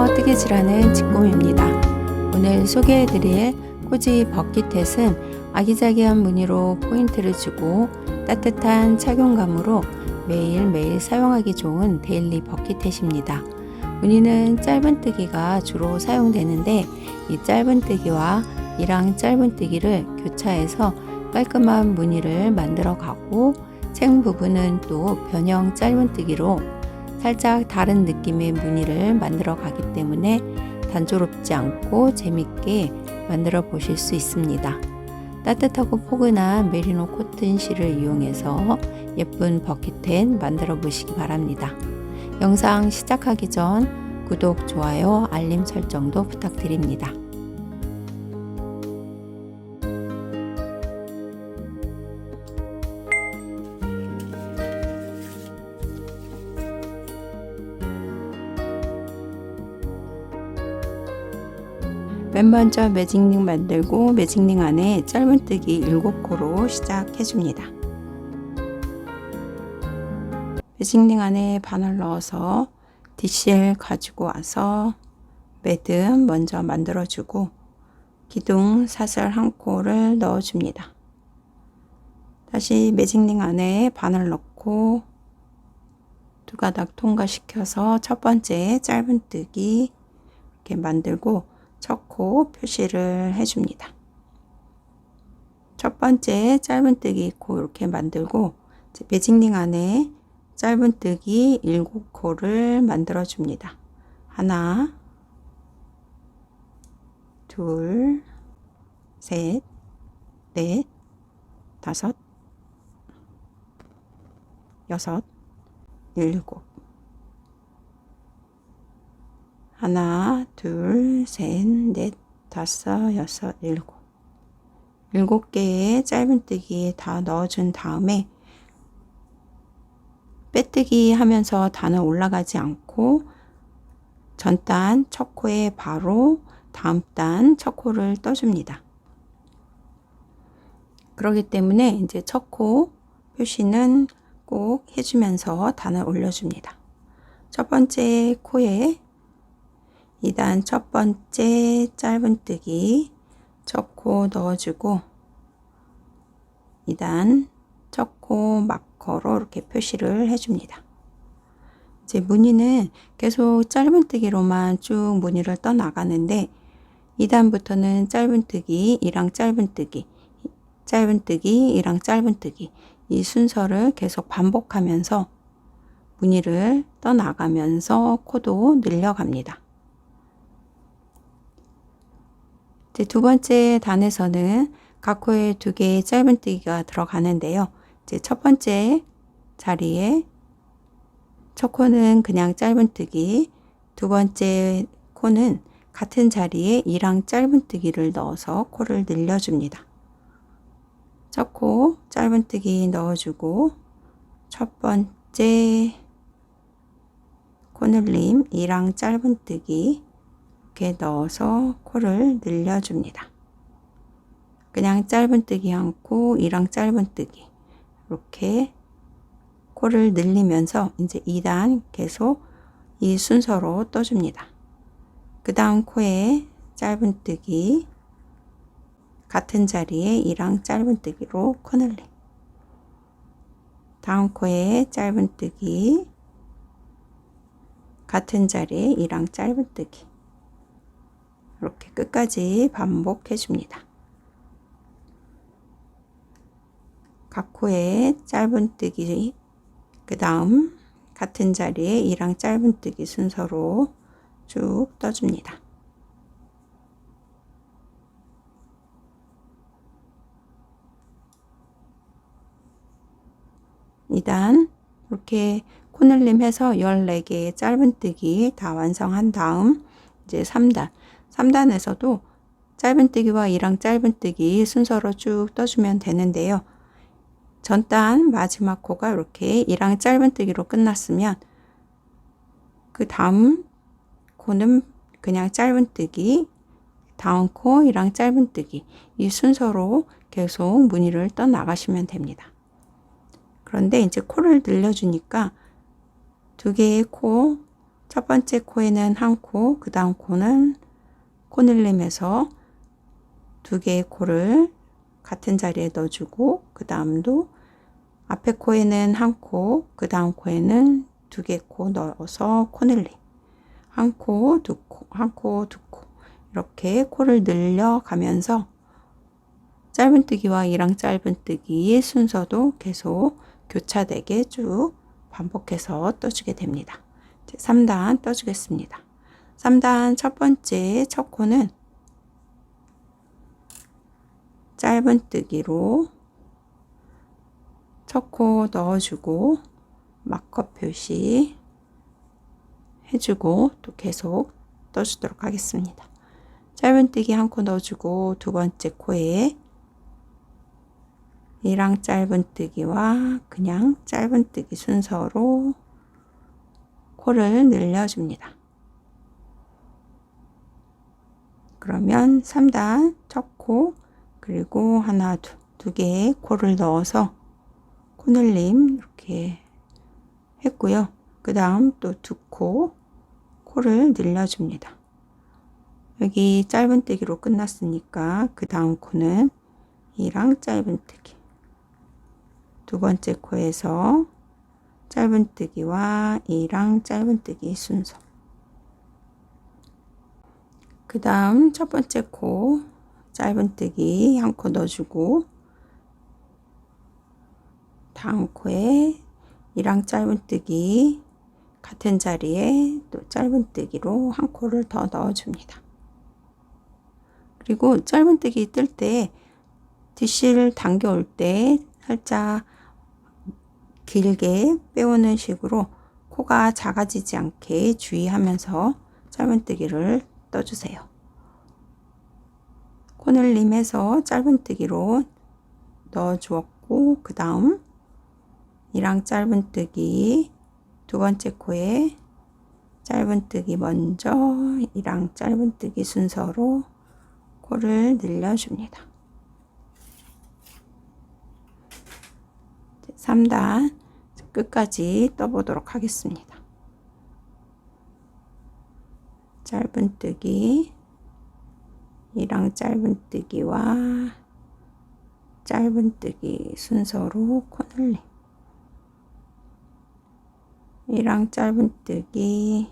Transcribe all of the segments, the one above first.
안녕하세요. 뜨개질하는 직곰입니다. 오늘 소개해드릴 코지 버킷햇은 아기자기한 무늬로 포인트를 주고 따뜻한 착용감으로 매일매일 사용하기 좋은 데일리 버킷햇입니다. 무늬는 짧은뜨기가 주로 사용되는데 이 짧은뜨기와 이랑 짧은뜨기를 교차해서 깔끔한 무늬를 만들어 가고 책 부분은 또 변형 짧은뜨기로 살짝 다른 느낌의 무늬를 만들어 가기 때문에 단조롭지 않고 재밌게 만들어 보실 수 있습니다. 따뜻하고 포근한 메리노 코튼 실을 이용해서 예쁜 버킷햇 만들어 보시기 바랍니다. 영상 시작하기 전 구독, 좋아요, 알림 설정도 부탁드립니다. 맨 먼저 매직링 만들고 매직링 안에 짧은뜨기 7코로 시작해 줍니다. 매직링 안에 바늘 넣어서 뒷실 가지고 와서 매듭 먼저 만들어 주고 기둥 사슬 1코를 넣어 줍니다. 다시 매직링 안에 바늘 넣고 2가닥 통과시켜서 첫 번째 짧은뜨기 이렇게 만들고 첫 코 표시를 해줍니다. 첫 번째 짧은뜨기 코 이렇게 만들고 매직링 안에 짧은뜨기 7코를 만들어 줍니다. 하나, 둘, 셋, 넷, 다섯, 여섯, 일곱. 하나, 둘, 셋, 넷, 다섯, 여섯, 일곱. 7개의 짧은뜨기 다 넣어준 다음에 빼뜨기 하면서 단은 올라가지 않고 전단 첫 코에 바로 다음 단 첫 코를 떠줍니다. 그렇기 때문에 이제 첫 코 표시는 꼭 해주면서 단을 올려줍니다. 첫 번째 코에 2단 첫 번째 짧은뜨기 첫 코 넣어주고 2단 첫 코 마커로 이렇게 표시를 해줍니다. 이제 무늬는 계속 짧은뜨기로만 쭉 무늬를 떠 나가는데 2단부터는 짧은뜨기, 2랑 짧은뜨기, 짧은뜨기, 2랑 짧은뜨기 이 순서를 계속 반복하면서 무늬를 떠 나가면서 코도 늘려갑니다. 이제 두 번째 단에서는 각 코에 2개의 짧은뜨기가 들어가는데요. 이제 첫 번째 자리에 첫 코는 그냥 짧은뜨기, 두 번째 코는 같은 자리에 2랑 짧은뜨기를 넣어서 코를 늘려줍니다. 첫 코 짧은뜨기 넣어주고 첫 번째 코늘림 2랑 짧은뜨기 이렇게 넣어서 코를 늘려줍니다. 그냥 짧은뜨기 한 코, 2랑 짧은뜨기 이렇게 코를 늘리면서 이제 2단 계속 이 순서로 떠줍니다. 그 다음 코에 짧은뜨기 같은 자리에 2랑 짧은뜨기로 코늘림, 다음 코에 짧은뜨기 같은 자리에 2랑 짧은뜨기 이렇게 끝까지 반복해 줍니다. 각 코에 짧은뜨기 그 다음 같은 자리에 2랑 짧은뜨기 순서로 쭉 떠줍니다. 2단 이렇게 코늘림 해서 14개의 짧은뜨기 다 완성한 다음 이제 3단에서도 짧은뜨기와 2랑 짧은뜨기 순서로 쭉 떠주면 되는데요. 전단 마지막 코가 이렇게 2랑 짧은뜨기로 끝났으면 그 다음 코는 그냥 짧은뜨기, 다음 코 2랑 짧은뜨기 이 순서로 계속 무늬를 떠 나가시면 됩니다. 그런데 이제 코를 늘려주니까 2개의 코 첫 번째 코에는 한 코, 그 다음 코는 코늘림에서 두 개의 코를 같은 자리에 넣어주고, 그 다음도 앞에 코에는 한 코, 그 다음 코에는 두 개 코 넣어서 코늘림. 한 코, 두 코, 한 코, 두 코. 이렇게 코를 늘려가면서 짧은뜨기와 이랑 짧은뜨기의 순서도 계속 교차되게 쭉 반복해서 떠주게 됩니다. 3단 떠주겠습니다. 3단 첫 번째 첫 코는 짧은뜨기로 첫 코 넣어주고 마커 표시 해주고 또 계속 떠주도록 하겠습니다. 짧은뜨기 한 코 넣어주고 두 번째 코에 이랑 짧은뜨기와 그냥 짧은뜨기 순서로 코를 늘려줍니다. 그러면 3단 첫 코, 그리고 하나, 두 개의 코를 넣어서 코늘림 이렇게 했고요. 그 다음 또 두 코, 코를 늘려줍니다. 여기 짧은뜨기로 끝났으니까 그 다음 코는 이랑 짧은뜨기. 두 번째 코에서 짧은뜨기와 이랑 짧은뜨기 순서. 그 다음 첫 번째 코 짧은뜨기 한 코 넣어주고 다음 코에 이랑 짧은뜨기 같은 자리에 또 짧은뜨기로 한 코를 더 넣어줍니다. 그리고 짧은뜨기 뜰 때 뒷실을 당겨올 때 살짝 길게 빼오는 식으로 코가 작아지지 않게 주의하면서 짧은뜨기를 떠주세요. 코늘림에서 짧은뜨기로 넣어주었고 그 다음 이랑 짧은뜨기 두 번째 코에 짧은뜨기 먼저 이랑 짧은뜨기 순서로 코를 늘려줍니다. 3단 끝까지 떠보도록 하겠습니다. 짧은뜨기 이랑 짧은뜨기와 짧은뜨기 순서로 코늘림 이랑 짧은뜨기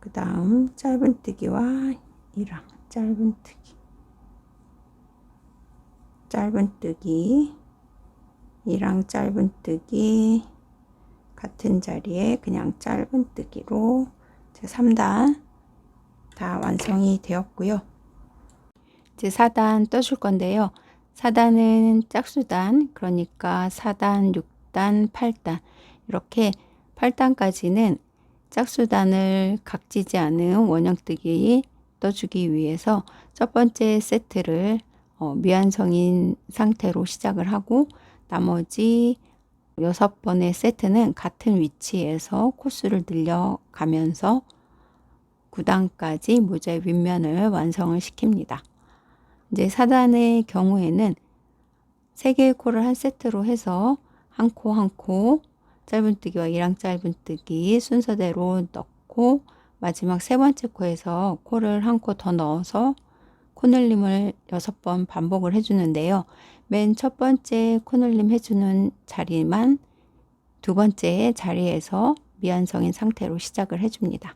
그 다음 짧은뜨기와 이랑 짧은뜨기 짧은뜨기 이랑 짧은뜨기 같은 자리에 그냥 짧은뜨기로 제 3단 다 완성이 되었고요. 이제 4단 떠줄 건데요. 4단은 짝수단, 그러니까 4단, 6단, 8단 이렇게 8단까지는 짝수단을 각지지 않은 원형뜨기 떠주기 위해서 첫 번째 세트를 미완성인 상태로 시작을 하고 나머지 6번의 세트는 같은 위치에서 코수를 늘려가면서 9단까지 모자의 윗면을 완성을 시킵니다. 이제 4단의 경우에는 3개의 코를 한 세트로 해서 한 코 한 코 짧은뜨기와 이랑 짧은뜨기 순서대로 넣고 마지막 세 번째 코에서 코를 한 코 더 넣어서 코늘림을 6번 반복을 해주는데요. 맨 첫 번째 코늘림 해주는 자리만 두 번째 자리에서 미완성인 상태로 시작을 해줍니다.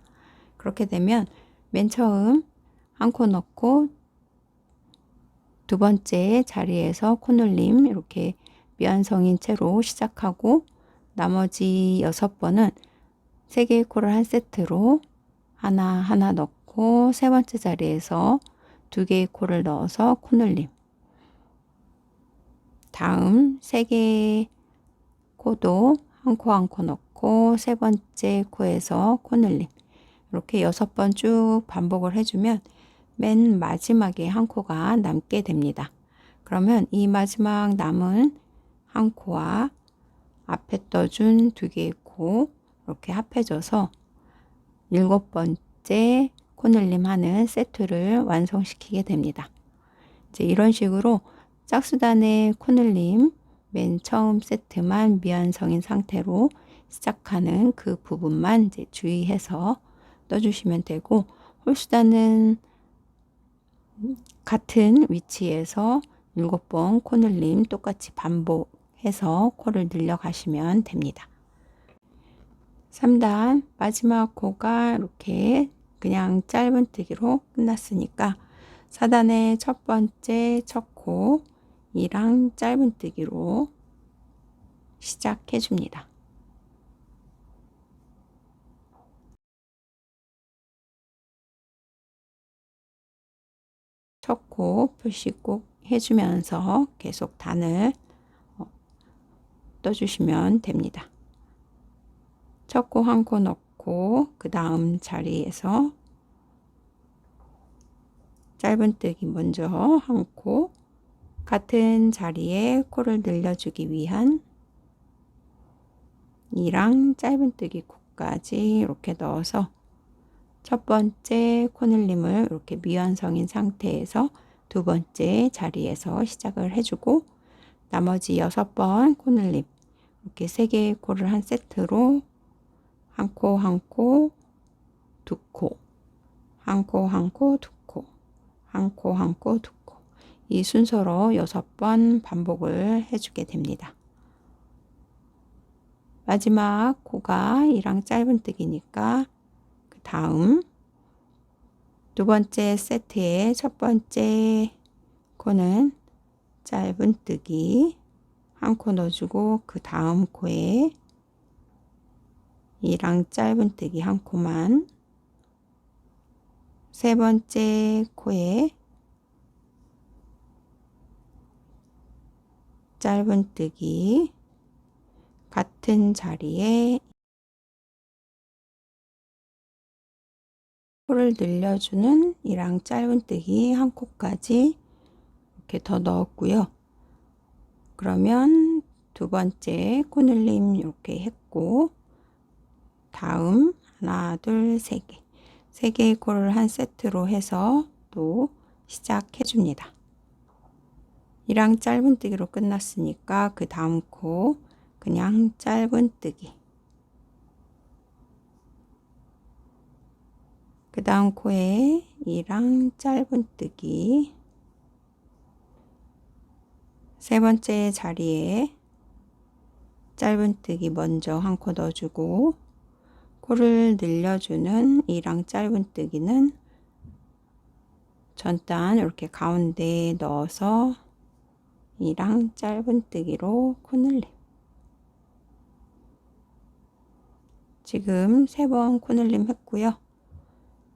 그렇게 되면 맨 처음 한 코 넣고 두 번째 자리에서 코늘림 이렇게 미완성인 채로 시작하고 나머지 6번은 3개의 코를 한 세트로 하나 넣고 세 번째 자리에서 2개의 코를 넣어서 코늘림 다음 3개의 코도 한 코 한 코 넣고 세 번째 코에서 코늘림 이렇게 6번 쭉 반복을 해주면 맨 마지막에 한 코가 남게 됩니다. 그러면 이 마지막 남은 한 코와 앞에 떠준 2개의 코 이렇게 합해져서 7번째 코늘림 하는 세트를 완성시키게 됩니다. 이제 이런 식으로 짝수단의 코늘림 맨 처음 세트만 미완성인 상태로 시작하는 그 부분만 이제 주의해서 떠주시면 되고, 홀수단은 같은 위치에서 7번 코늘림 똑같이 반복해서 코를 늘려가시면 됩니다. 3단 마지막 코가 이렇게 그냥 짧은뜨기로 끝났으니까 4단의 첫 번째 첫 코이랑 짧은뜨기로 시작해 줍니다. 첫 코 표시 꼭 해주면서 계속 단을 떠주시면 됩니다. 첫 코 한 코 넣고 그 다음 자리에서 짧은뜨기 먼저 한 코, 같은 자리에 코를 늘려주기 위한 이랑 짧은뜨기 코까지 이렇게 넣어서 첫 번째 코늘림을 이렇게 미완성인 상태에서 두 번째 자리에서 시작을 해주고, 나머지 6번 코늘림 이렇게 3개의 코를 한 세트로 한 코 한 코, 두 코, 한 코 한 코, 두 코, 한 코 한 코, 두 코, 이 순서로 6번 반복을 해주게 됩니다. 마지막 코가 이랑 짧은뜨기니까 그 다음 두 번째 세트의 첫 번째 코는 짧은뜨기 한 코 넣어주고 그 다음 코에 이랑 짧은뜨기 한 코만, 세 번째 코에 짧은뜨기 같은 자리에 코를 늘려주는 이랑 짧은뜨기 한 코까지 이렇게 더 넣었고요. 그러면 두 번째 코늘림 이렇게 했고, 다음 하나 둘 세 개, 3개의 코를 한 세트로 해서 또 시작해 줍니다. 이랑 짧은뜨기로 끝났으니까 그 다음 코 그냥 짧은뜨기, 그 다음 코에 이랑 짧은뜨기, 세 번째 자리에 짧은뜨기 먼저 한 코 넣어주고, 코를 늘려주는 이랑 짧은뜨기는 전단 이렇게 가운데에 넣어서 이랑 짧은뜨기로 코늘림. 지금 3번 코늘림 했고요.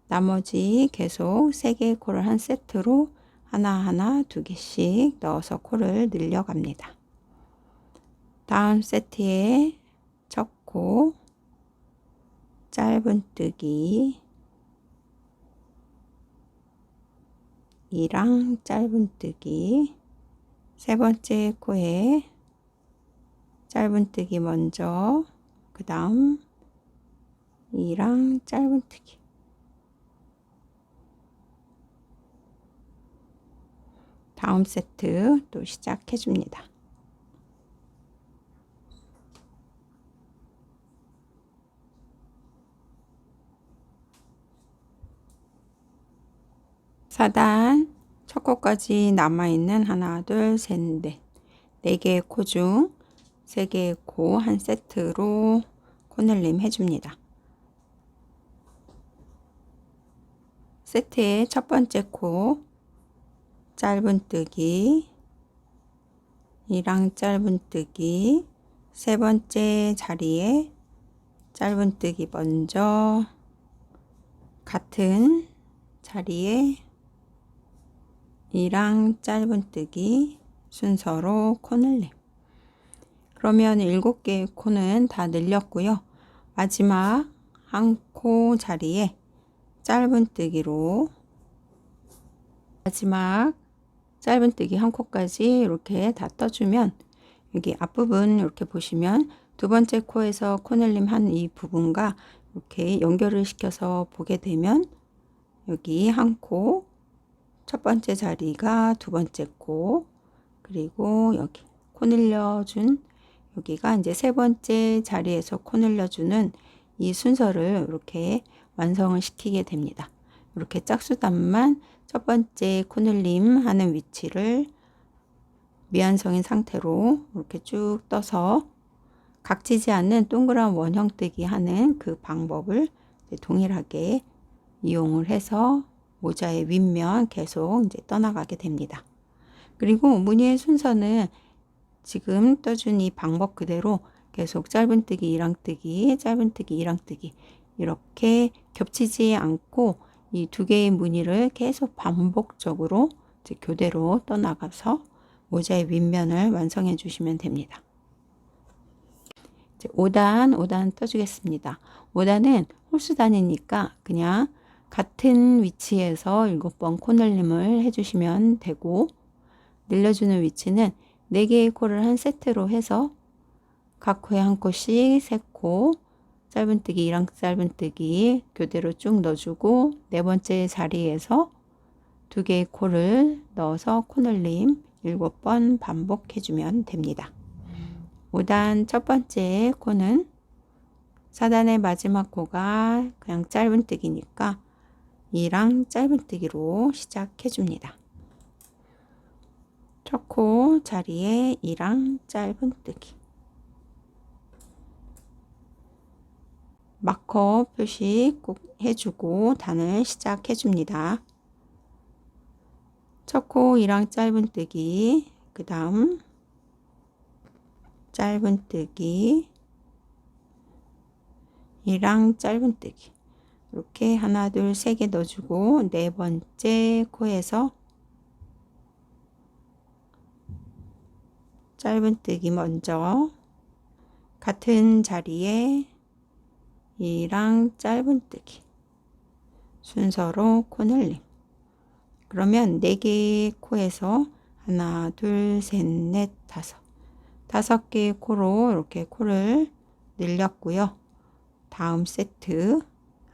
나머지 계속 3개의 코를 한 세트로 하나하나 2개씩 넣어서 코를 늘려갑니다. 다음 세트에 첫 코 짧은뜨기, 이랑 짧은뜨기, 세 번째 코에 짧은뜨기 먼저, 그 다음 이랑 짧은뜨기, 다음 세트 또 시작해 줍니다. 사단 첫 코까지 남아있는 하나 둘 셋 넷, 4개의 코 중 3개의 코 한 세트로 코늘림 해줍니다. 세트의 첫 번째 코 짧은뜨기, 이랑 짧은뜨기, 세 번째 자리에 짧은뜨기 먼저, 같은 자리에 이랑 짧은뜨기 순서로 코늘림. 그러면 7개의 코는 다 늘렸고요. 마지막 한 코 자리에 짧은뜨기로 마지막 짧은뜨기 한 코까지 이렇게 다 떠주면, 여기 앞부분 이렇게 보시면 두 번째 코에서 코늘림 한 이 부분과 이렇게 연결을 시켜서 보게 되면, 여기 한 코, 첫 번째 자리가 두 번째 코, 그리고 여기 코늘려준 여기가 이제 세 번째 자리에서 코 늘려주는 이 순서를 이렇게 완성을 시키게 됩니다. 이렇게 짝수단만 첫 번째 코늘림 하는 위치를 미완성인 상태로 이렇게 쭉 떠서 각지지 않는 동그란 원형뜨기 하는 그 방법을 동일하게 이용을 해서 모자의 윗면 계속 이제 떠나가게 됩니다. 그리고 무늬의 순서는 지금 떠준 이 방법 그대로 계속 짧은뜨기, 이랑뜨기, 짧은뜨기, 이랑뜨기 이렇게 겹치지 않고 이 두 개의 무늬를 계속 반복적으로 이제 교대로 떠나가서 모자의 윗면을 완성해 주시면 됩니다. 이제 5단 떠주겠습니다. 5단은 홀수단이니까 그냥 같은 위치에서 7번 코늘림을 해주시면 되고, 늘려주는 위치는 4개의 코를 한 세트로 해서 각 코에 한 코씩 3코, 짧은뜨기, 이랑 짧은뜨기 교대로 쭉 넣어주고, 네 번째 자리에서 2개의 코를 넣어서 코늘림 7번 반복해주면 됩니다. 5단 첫 번째 코는 4단의 마지막 코가 그냥 짧은뜨기니까 이랑 짧은뜨기로 시작해줍니다. 첫 코 자리에 이랑 짧은뜨기, 마커 표시 꼭 해주고 단을 시작해줍니다. 첫 코 이랑 짧은뜨기, 그 다음 짧은뜨기, 이랑 짧은뜨기 이렇게 하나 둘 세 개 넣어주고, 네 번째 코에서 짧은뜨기 먼저 같은 자리에 이랑 짧은뜨기 순서로 코늘림. 그러면 4개의 코에서 하나 둘 셋 넷 다섯 개의 코로 이렇게 코를 늘렸고요. 다음 세트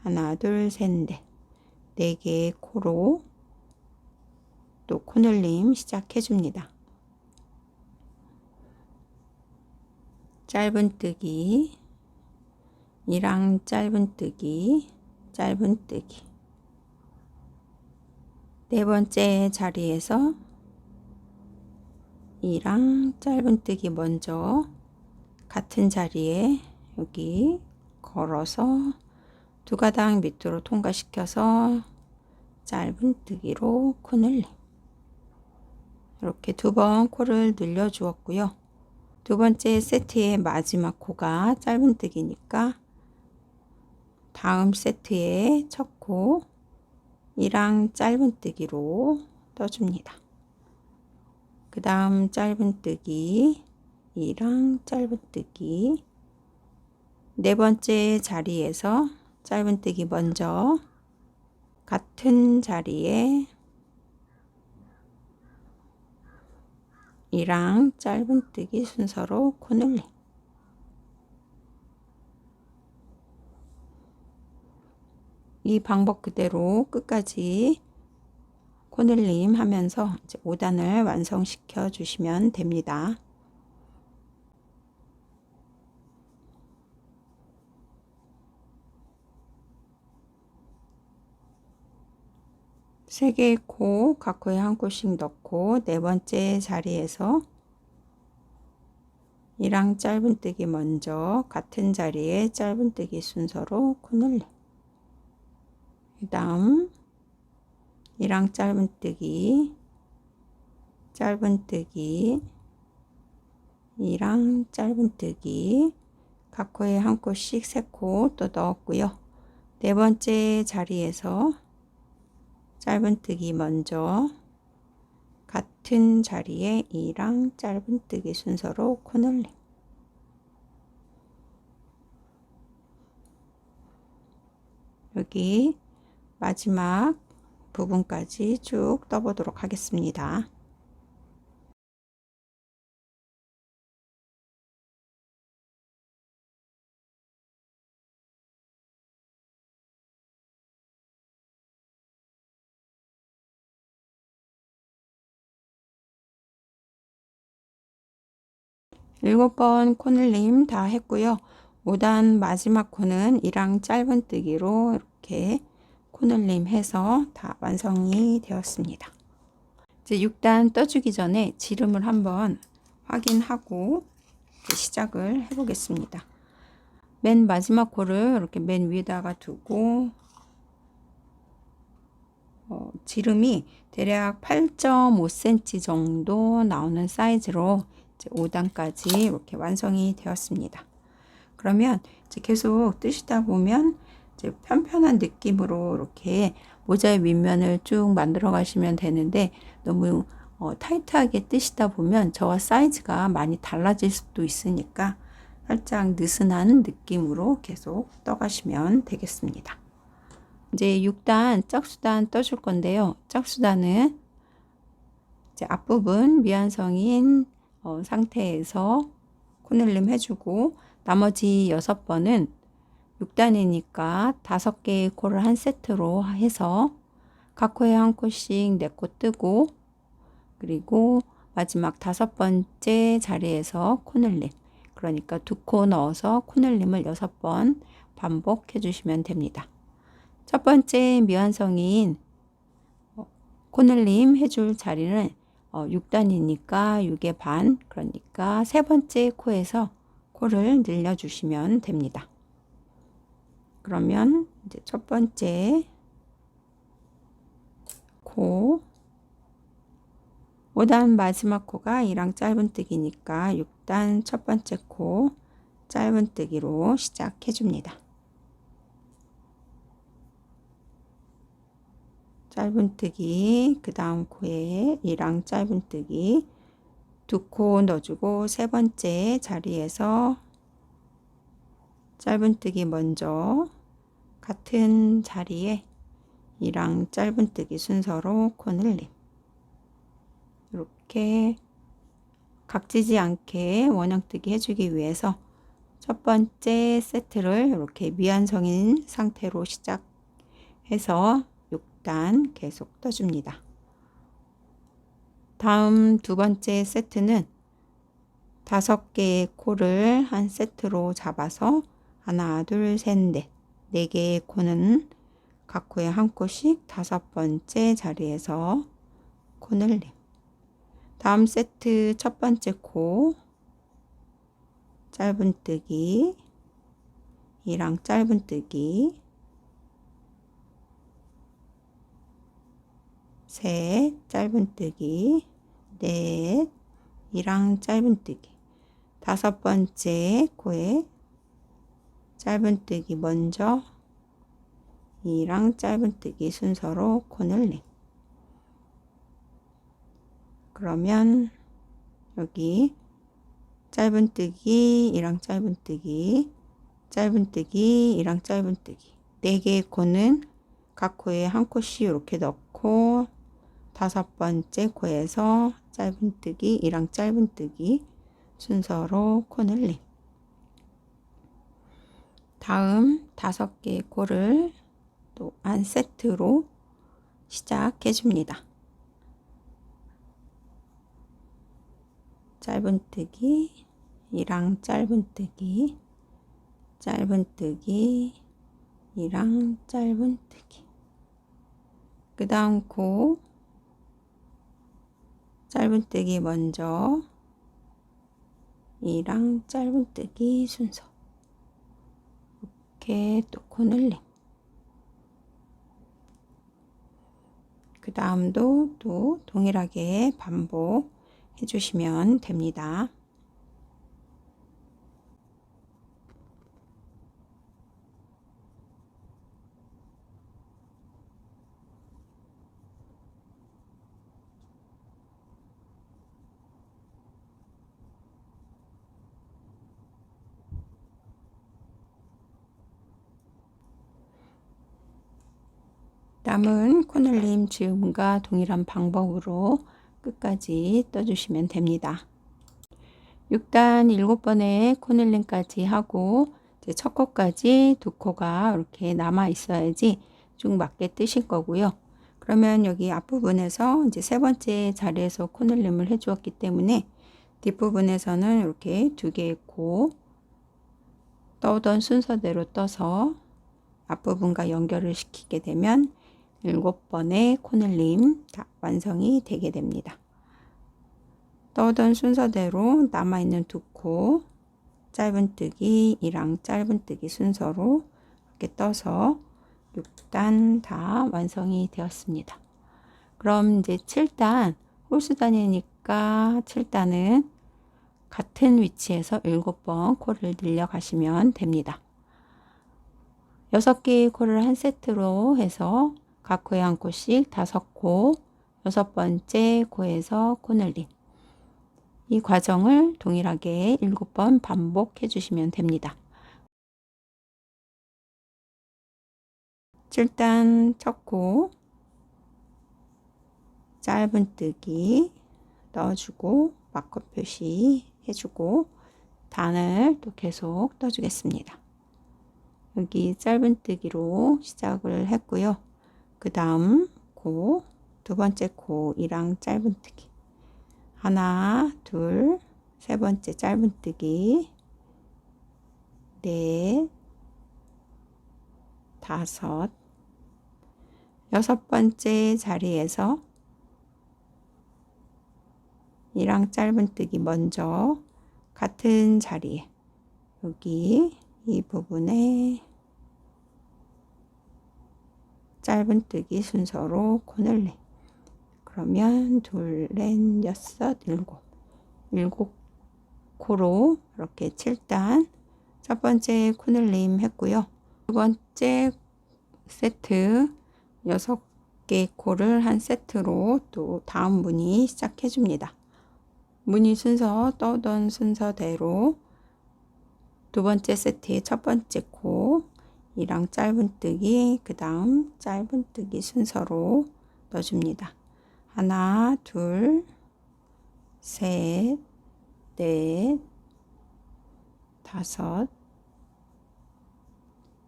하나 둘 셋 넷 4개의 코로 또 코늘림 시작해 줍니다. 짧은뜨기, 이랑 짧은뜨기, 짧은뜨기. 네 번째 자리에서 이랑 짧은뜨기 먼저 같은 자리에 여기 걸어서 2가닥 밑으로 통과시켜서 짧은뜨기로 코늘림. 이렇게 2번 코를 늘려 주었고요. 두 번째 세트의 마지막 코가 짧은뜨기니까 다음 세트의 첫 코 이랑 짧은뜨기로 떠줍니다. 그 다음 짧은뜨기, 이랑 짧은뜨기. 네 번째 자리에서 짧은뜨기 먼저 같은 자리에 이랑 짧은뜨기 순서로 코늘림. 이 방법 그대로 끝까지 코늘림 하면서 이제 5단을 완성시켜 주시면 됩니다. 세 개의 코, 각 코에 한 코씩 넣고 네 번째 자리에서 이랑 짧은뜨기 먼저 같은 자리에 짧은뜨기 순서로 코늘림. 그 다음 이랑 짧은뜨기, 짧은뜨기, 이랑 짧은뜨기, 각 코에 한 코씩 3코 또 넣었고요. 네 번째 자리에서 짧은뜨기 먼저 같은 자리에 이랑 짧은뜨기 순서로 코늘림. 여기 마지막 부분까지 쭉 떠보도록 하겠습니다. 7번 코늘림 다 했고요. 5단 마지막 코는 이랑 짧은뜨기로 이렇게 코늘림 해서 다 완성이 되었습니다. 이제 6단 떠주기 전에 지름을 한번 확인하고 시작을 해 보겠습니다. 맨 마지막 코를 이렇게 맨 위에다가 두고 지름이 대략 8.5cm 정도 나오는 사이즈로 이제 5단까지 이렇게 완성이 되었습니다. 그러면 이제 계속 뜨시다 보면 이제 편편한 느낌으로 이렇게 모자의 윗면을 쭉 만들어 가시면 되는데, 너무 타이트하게 뜨시다 보면 저와 사이즈가 많이 달라질 수도 있으니까 살짝 느슨한 느낌으로 계속 떠가시면 되겠습니다. 이제 6단 짝수단 떠줄 건데요. 짝수단은 이제 앞부분 미완성인 상태에서 코늘림 해주고, 나머지 6번은 6단이니까 5개의 코를 한 세트로 해서 각 코에 한 코씩 4코 뜨고, 그리고 마지막 5번째 자리에서 코늘림, 그러니까 2코 넣어서 코늘림을 6번 반복해 주시면 됩니다. 첫 번째 미완성인 코늘림 해줄 자리는 6단이니까 6의 반, 그러니까 세 번째 코에서 코를 늘려주시면 됩니다. 그러면 이제 첫 번째 코, 5단 마지막 코가 이랑 짧은뜨기니까 6단 첫 번째 코 짧은뜨기로 시작해 줍니다. 짧은뜨기, 그 다음 코에 이랑 짧은뜨기 2코 넣어주고, 세 번째 자리에서 짧은뜨기 먼저 같은 자리에 이랑 짧은뜨기 순서로 코늘림, 이렇게 각지지 않게 원형뜨기 해주기 위해서 첫 번째 세트를 이렇게 미완성인 상태로 시작해서 6단 계속 떠줍니다. 다음 두 번째 세트는 5개의 코를 한 세트로 잡아서 하나, 둘, 셋, 넷, 4개의 코는 각 코에 한 코씩 5번째 자리에서 코늘림. 다음 세트 첫 번째 코 짧은뜨기, 이랑 짧은뜨기, 셋 짧은뜨기, 넷 이랑 짧은뜨기, 5번째 코에 짧은뜨기 먼저 이랑 짧은뜨기 순서로 코늘림. 그러면 여기 짧은뜨기, 이랑 짧은뜨기, 짧은뜨기, 이랑 짧은뜨기 4개의 코는 각 코에 한 코씩 이렇게 넣고 5번째 코에서 짧은뜨기, 이랑 짧은뜨기 순서로 코늘림. 다음 5개의 코를 또 한 세트로 시작해 줍니다. 짧은뜨기, 이랑 짧은뜨기, 짧은뜨기, 이랑 짧은뜨기. 그 다음 코 짧은뜨기 먼저 이랑 짧은뜨기 순서, 이렇게 또 코늘림. 그 다음도 또 동일하게 반복해 주시면 됩니다. 남은 코늘림 지음과 동일한 방법으로 끝까지 떠주시면 됩니다. 6단 7번의 코늘림까지 하고 이제 첫 코까지 2코가 이렇게 남아 있어야지 쭉 맞게 뜨실 거고요. 그러면 여기 앞부분에서 이제 세 번째 자리에서 코늘림을 해 주었기 때문에 뒷부분에서는 이렇게 2개의 코 떠오던 순서대로 떠서 앞부분과 연결을 시키게 되면 7번의 코늘림 다 완성이 되게 됩니다. 떠오던 순서대로 남아있는 2코 짧은뜨기랑 짧은뜨기 순서로 이렇게 떠서 6단 다 완성이 되었습니다. 그럼 이제 7단 홀수단이니까 7단은 같은 위치에서 7번 코를 늘려 가시면 됩니다. 6개의 코를 한 세트로 해서 각 코에 한 코씩 5코, 6번째 코에서 코늘림. 이 과정을 동일하게 7번 반복해 주시면 됩니다. 7단 첫 코 짧은뜨기 넣어주고 마커 표시 해주고 단을 또 계속 떠주겠습니다. 여기 짧은뜨기로 시작을 했고요. 그 다음 코, 2번째 코이랑 짧은뜨기 하나, 둘, 3번째 짧은뜨기 넷, 5, 6번째 자리에서 이랑 짧은뜨기 먼저 같은 자리에 여기 이 부분에 짧은뜨기 순서로 코늘림. 그러면 2, 4, 6, 7 코로 이렇게 7단 첫 번째 코늘림 했고요. 두 번째 세트 6개 코를 한 세트로 또 다음 무늬 시작해 줍니다. 무늬 순서 떠오던 순서대로 두 번째 세트의 첫 번째 코이랑 짧은뜨기 그 다음 짧은뜨기 순서로 넣어줍니다. 하나, 둘, 셋, 넷, 5,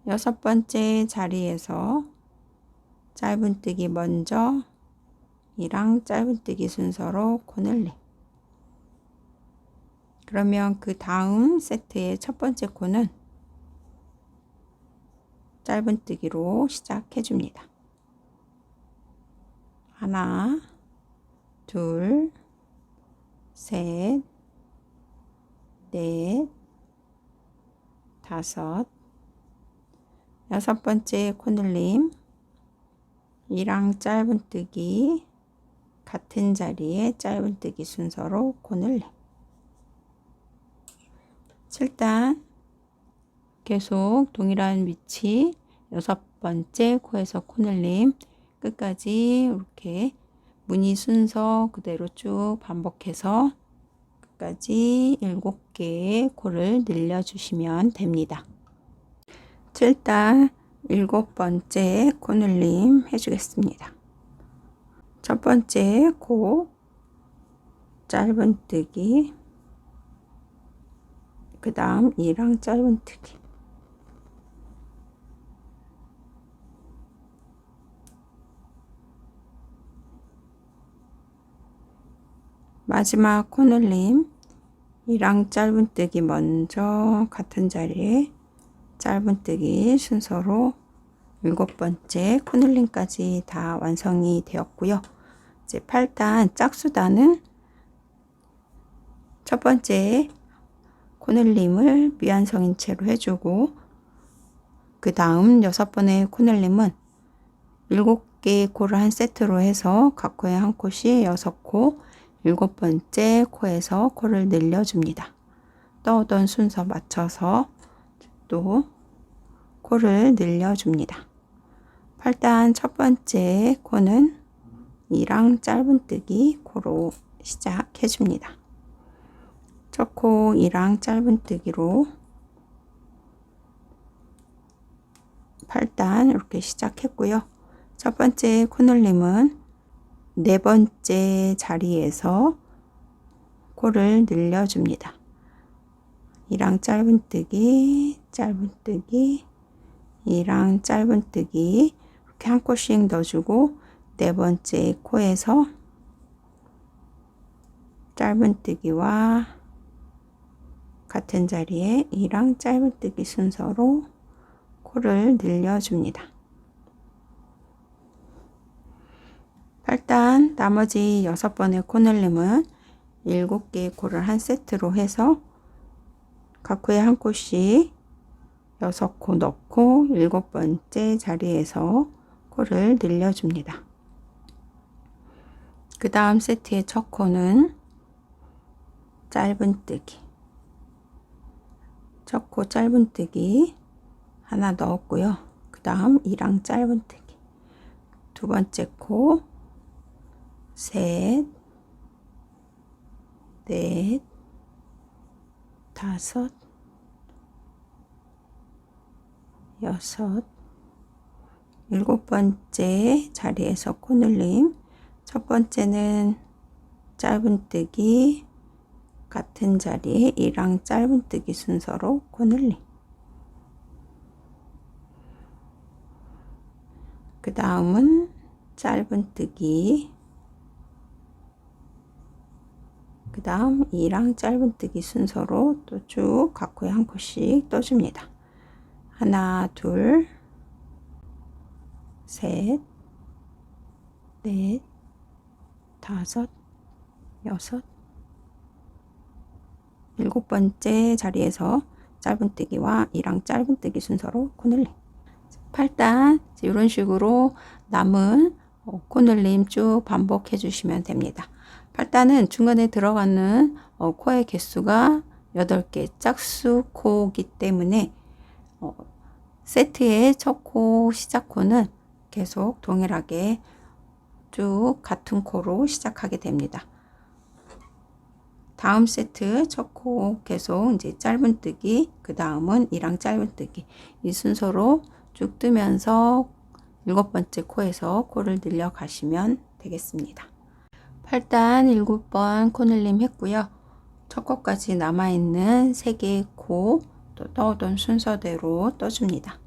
6번째 자리에서 짧은뜨기 먼저 이랑 짧은뜨기 순서로 코늘림. 그러면 그 다음 세트의 첫 번째 코는 짧은뜨기로 시작해 줍니다. 하나, 둘, 셋, 넷, 5, 6번째 코늘림 이랑 짧은뜨기 같은 자리에 짧은뜨기 순서로 코늘림. 7단 계속 동일한 위치 6번째 코에서 코늘림 끝까지 이렇게 무늬 순서 그대로 쭉 반복해서 끝까지 7개의 코를 늘려주시면 됩니다. 7단 7번째 코늘림 해주겠습니다. 첫 번째 코 짧은뜨기 그 다음 이랑 짧은뜨기 마지막 코늘림 이랑 짧은뜨기 먼저 같은 자리에 짧은뜨기 순서로 7번째 코늘림까지 다 완성이 되었고요. 이제 8단 짝수단은 첫 번째 코늘림을 미완성인 채로 해주고 그 다음 6번의 코늘림은 7개의 코를 한 세트로 해서 각 코에 한 코씩 6코 7번째 코에서 코를 늘려줍니다. 떠오던 순서 맞춰서 또 코를 늘려줍니다. 8단 첫 번째 코는 이랑 짧은뜨기 코로 시작해 줍니다. 첫 코 이랑 짧은뜨기로 8단 이렇게 시작했고요. 첫 번째 코늘림은 4번째 자리에서 코를 늘려줍니다. 이랑 짧은뜨기, 짧은뜨기, 이랑 짧은뜨기 이렇게 한 코씩 넣어주고 4번째 코에서 짧은뜨기와 같은 자리에 2랑 짧은뜨기 순서로 코를 늘려줍니다. 8단 나머지 6번의 코늘림은 7개의 코를 한 세트로 해서 각 코에 한 코씩 6코 넣고 7번째 자리에서 코를 늘려줍니다. 그 다음 세트의 첫 코는 짧은뜨기, 첫 코 짧은뜨기 하나 넣었고요. 그 다음 2랑 짧은뜨기, 두 번째 코 셋, 넷, 다섯, 여섯, 7번째 자리에서 코늘림. 첫 번째는 짧은뜨기, 같은 자리에 2랑 짧은뜨기 순서로 코늘림. 그 다음은 짧은뜨기, 그 다음 2랑 짧은뜨기 순서로 또 쭉 각 코에 한 코씩 떠줍니다. 하나, 둘, 셋, 넷, 다섯, 여섯, 7번째 자리에서 짧은뜨기와 2랑 짧은뜨기 순서로 코늘림. 8단 이런 식으로 남은 코늘림 쭉 반복해 주시면 됩니다. 8단은 중간에 들어가는 코의 개수가 8개 짝수 코이기 때문에 세트의 첫 코 시작 코는 계속 동일하게 쭉 같은 코로 시작하게 됩니다. 다음 세트 첫 코 계속 이제 짧은뜨기, 그 다음은 2랑 짧은뜨기 이 순서로 쭉 뜨면서 7번째 코에서 코를 늘려 가시면 되겠습니다. 8단 7번 코늘림 했고요. 첫 코까지 남아있는 3개의 코 또 떠오던 순서대로 떠줍니다.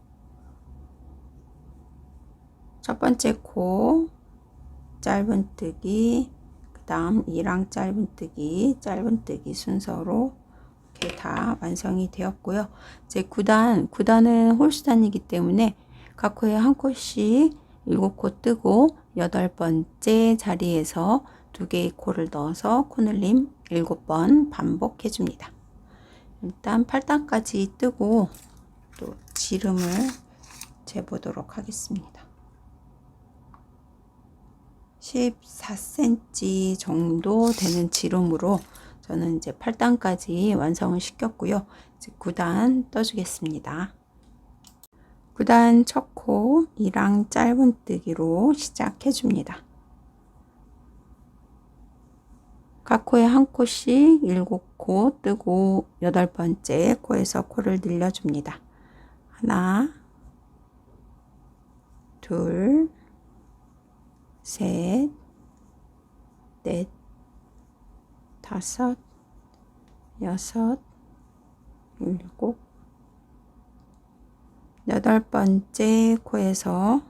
첫 번째 코 짧은뜨기, 그 다음 2랑 짧은뜨기 순서로 이렇게 다 완성이 되었고요. 이제 9단은 홀수단이기 때문에 각 코에 한 코씩 7코 뜨고 8번째 자리에서 2개의 코를 넣어서 코늘림 7번 반복해 줍니다. 일단 8단까지 뜨고 또 지름을 재보도록 하겠습니다. 14cm 정도 되는 지름으로 저는 이제 8단까지 완성을 시켰고요. 이제 9단 떠주겠습니다. 9단 첫 코 2랑 짧은뜨기로 시작해 줍니다. 각 코에 한 코씩 7코 뜨고 8번째 코에서 코를 늘려줍니다. 하나, 둘, 셋, 넷, 다섯, 여섯, 8번째 코에서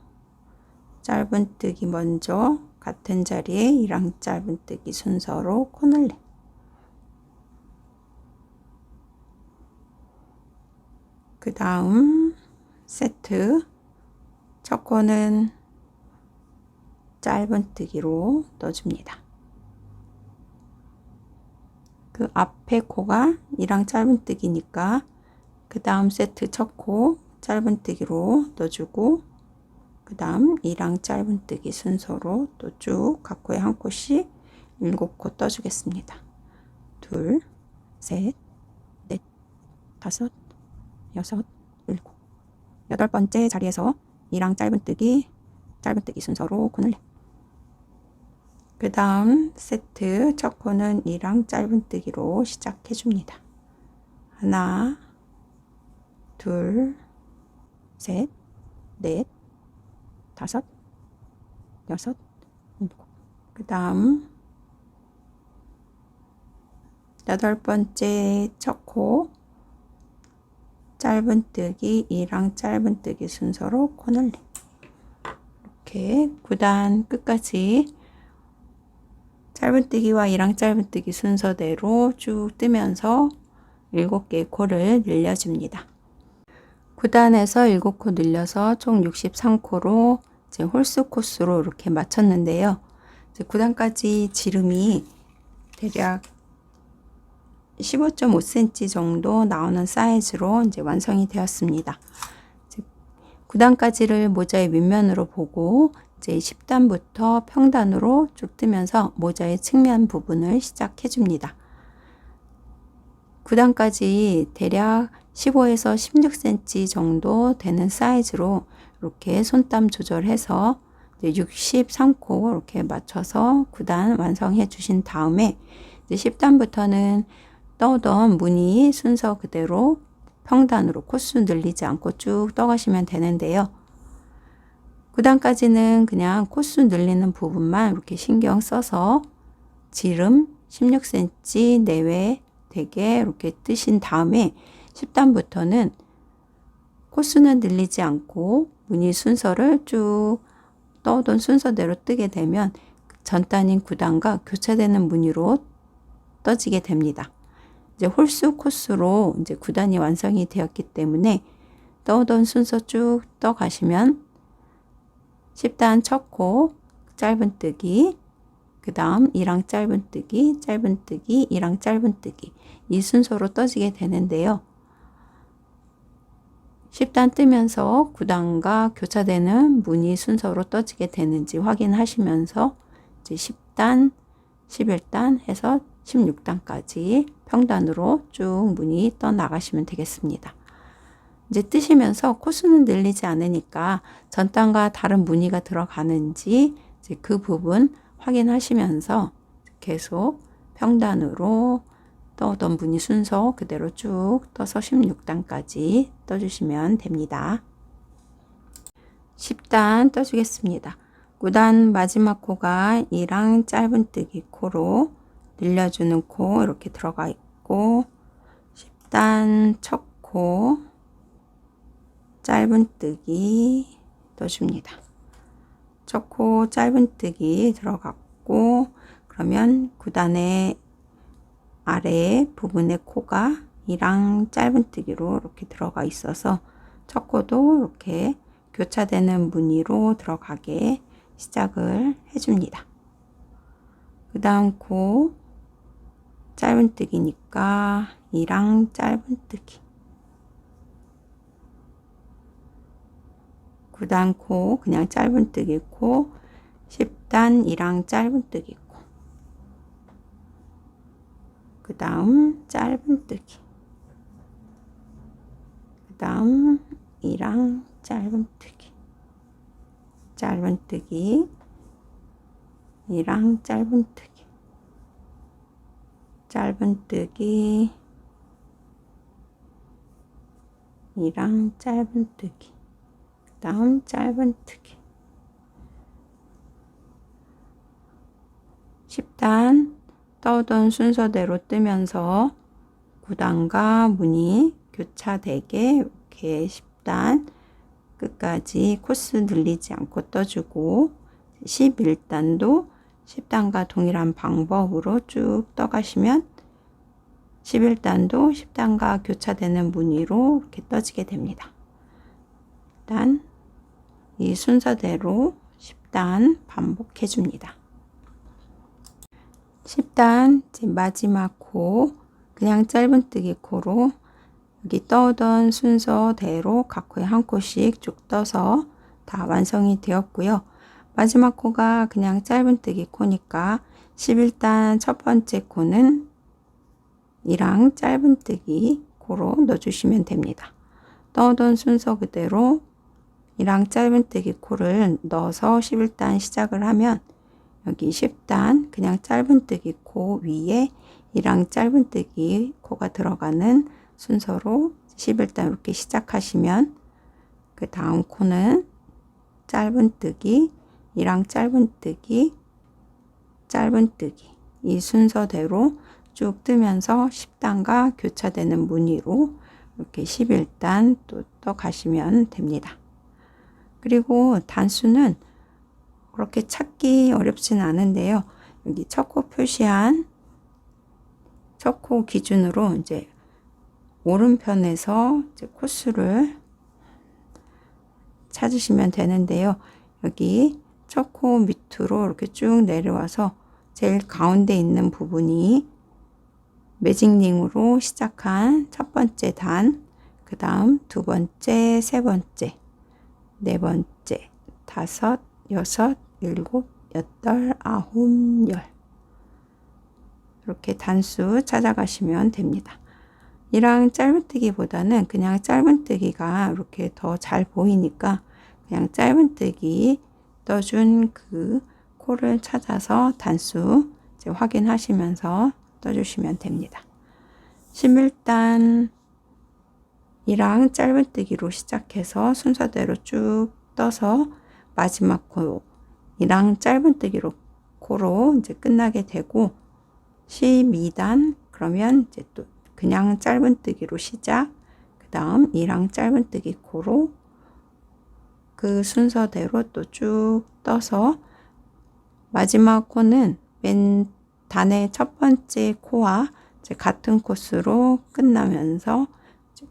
짧은뜨기 먼저 같은 자리에 2랑 짧은뜨기 순서로 코늘림. 그 다음 세트 첫 코는 짧은뜨기로 넣어줍니다. 그 앞에 코가 2랑 짧은뜨기니까 그 다음 세트 첫 코 짧은뜨기로 넣어주고 그 다음 2랑 짧은뜨기 순서로 또 쭉 각 코에 한 코씩 7코 떠주겠습니다. 둘, 셋, 넷, 다섯, 여섯, 8번째 자리에서 2랑 짧은뜨기 순서로 코늘림. 그 다음 세트 첫 코는 2랑 짧은뜨기로 시작해 줍니다. 하나, 둘, 셋, 넷, 다섯, 여섯, 7. 그 다음 8번째 첫 코 짧은뜨기 2랑 짧은뜨기 순서로 코늘림. 이렇게 9단 끝까지 짧은뜨기와 이랑 짧은뜨기 순서대로 쭉 뜨면서 7개의 코를 늘려줍니다. 9단에서 7코 늘려서 총 63코로 이제 홀수 코스로 이렇게 맞췄는데요. 이제 9단까지 지름이 대략 15.5cm 정도 나오는 사이즈로 이제 완성이 되었습니다. 9단까지를 모자의 밑면으로 보고 이제 10단부터 평단으로 쭉 뜨면서 모자의 측면 부분을 시작해 줍니다. 9단까지 대략 15에서 16cm 정도 되는 사이즈로 이렇게 손땀 조절해서 63코 이렇게 맞춰서 9단 완성해 주신 다음에 이제 10단부터는 떠오던 무늬 순서 그대로 평단으로 코수 늘리지 않고 쭉 떠가시면 되는데요. 9단까지는 그냥 코수 늘리는 부분만 이렇게 신경 써서 지름 16cm 내외 되게 이렇게 뜨신 다음에 10단부터는 코수는 늘리지 않고 무늬 순서를 쭉 떠오던 순서대로 뜨게 되면 전 단인 9단과 교차되는 무늬로 떠지게 됩니다. 이제 홀수 코스로 이제 9단이 완성이 되었기 때문에 떠오던 순서 쭉 떠 가시면 10단 첫 코 짧은뜨기, 그 다음 2랑 짧은뜨기, 짧은뜨기, 2랑 짧은뜨기 이 순서로 떠지게 되는데요. 10단 뜨면서 9단과 교차되는 무늬 순서로 떠지게 되는지 확인하시면서 이제 10단, 11단 해서 16단까지 평단으로 쭉 무늬 떠 나가시면 되겠습니다. 이제 뜨시면서 코수는 늘리지 않으니까 전단과 다른 무늬가 들어가는지 이제 그 부분 확인하시면서 계속 평단으로 떠오던 무늬 순서 그대로 쭉 떠서 16단까지 떠주시면 됩니다. 10단 떠주겠습니다. 9단 마지막 코가 2랑 짧은뜨기 코로 늘려주는 코 이렇게 들어가 있고 10단 첫 코 짧은뜨기 떠줍니다. 첫 코 짧은뜨기 들어갔고 그러면 9단의 아래 부분의 코가 2랑 짧은뜨기로 이렇게 들어가 있어서 첫 코도 이렇게 교차되는 무늬로 들어가게 시작을 해줍니다. 그 다음 코 짧은뜨기니까 2랑 짧은뜨기, 9단 코 그냥 짧은뜨기 코, 10단 2랑 짧은뜨기 코, 그 다음 짧은뜨기, 그 다음 2랑 짧은뜨기, 짧은뜨기, 2랑 짧은뜨기, 짧은뜨기, 2랑 짧은뜨기, 그 다음 짧은뜨기, 10단 떠오던 순서대로 뜨면서 9단과 무늬 교차되게 이렇게 10단 끝까지 코스 늘리지 않고 떠주고 11단도 10단과 동일한 방법으로 쭉 떠가시면 11단도 10단과 교차되는 무늬로 이렇게 떠지게 됩니다. 일단 이 순서대로 10단 반복해 줍니다. 10단 마지막 코 그냥 짧은뜨기 코로 여기 떠오던 순서대로 각 코에 한 코씩 쭉 떠서 다 완성이 되었고요. 마지막 코가 그냥 짧은뜨기 코니까 11단 첫 번째 코는 2랑 짧은뜨기 코로 넣어주시면 됩니다. 떠오던 순서 그대로 2랑 짧은뜨기 코를 넣어서 11단 시작을 하면 여기 10단 그냥 짧은뜨기 코 위에 2랑 짧은뜨기 코가 들어가는 순서로 11단 이렇게 시작하시면 그 다음 코는 짧은뜨기, 2랑 짧은뜨기, 짧은뜨기 이 순서대로 쭉 뜨면서 10단과 교차되는 무늬로 이렇게 11단 또 떠가시면 됩니다. 그리고 단수는 그렇게 찾기 어렵진 않은데요. 여기 첫 코 표시한 첫 코 기준으로 이제 오른편에서 이제 코수를 찾으시면 되는데요. 여기 첫 코 밑으로 이렇게 쭉 내려와서 제일 가운데 있는 부분이 매직링으로 시작한 첫 번째 단, 그 다음 두 번째, 세 번째, 네 번째, 다섯, 여섯, 일곱, 여덟, 아홉, 열. 이렇게 단수 찾아가시면 됩니다. 이랑 짧은뜨기보다는 그냥 짧은뜨기가 이렇게 더 잘 보이니까 그냥 짧은뜨기 떠준 그 코를 찾아서 단수 이제 확인하시면서 떠주시면 됩니다. 11단 이랑 짧은뜨기로 시작해서 순서대로 쭉 떠서 마지막 코 이랑 짧은뜨기로 코로 이제 끝나게 되고 12단 그러면 이제 또 그냥 짧은뜨기로 시작, 그 다음 이랑 짧은뜨기 코로 그 순서대로 또 쭉 떠서 마지막 코는 맨 단의 첫 번째 코와 이제 같은 코스로 끝나면서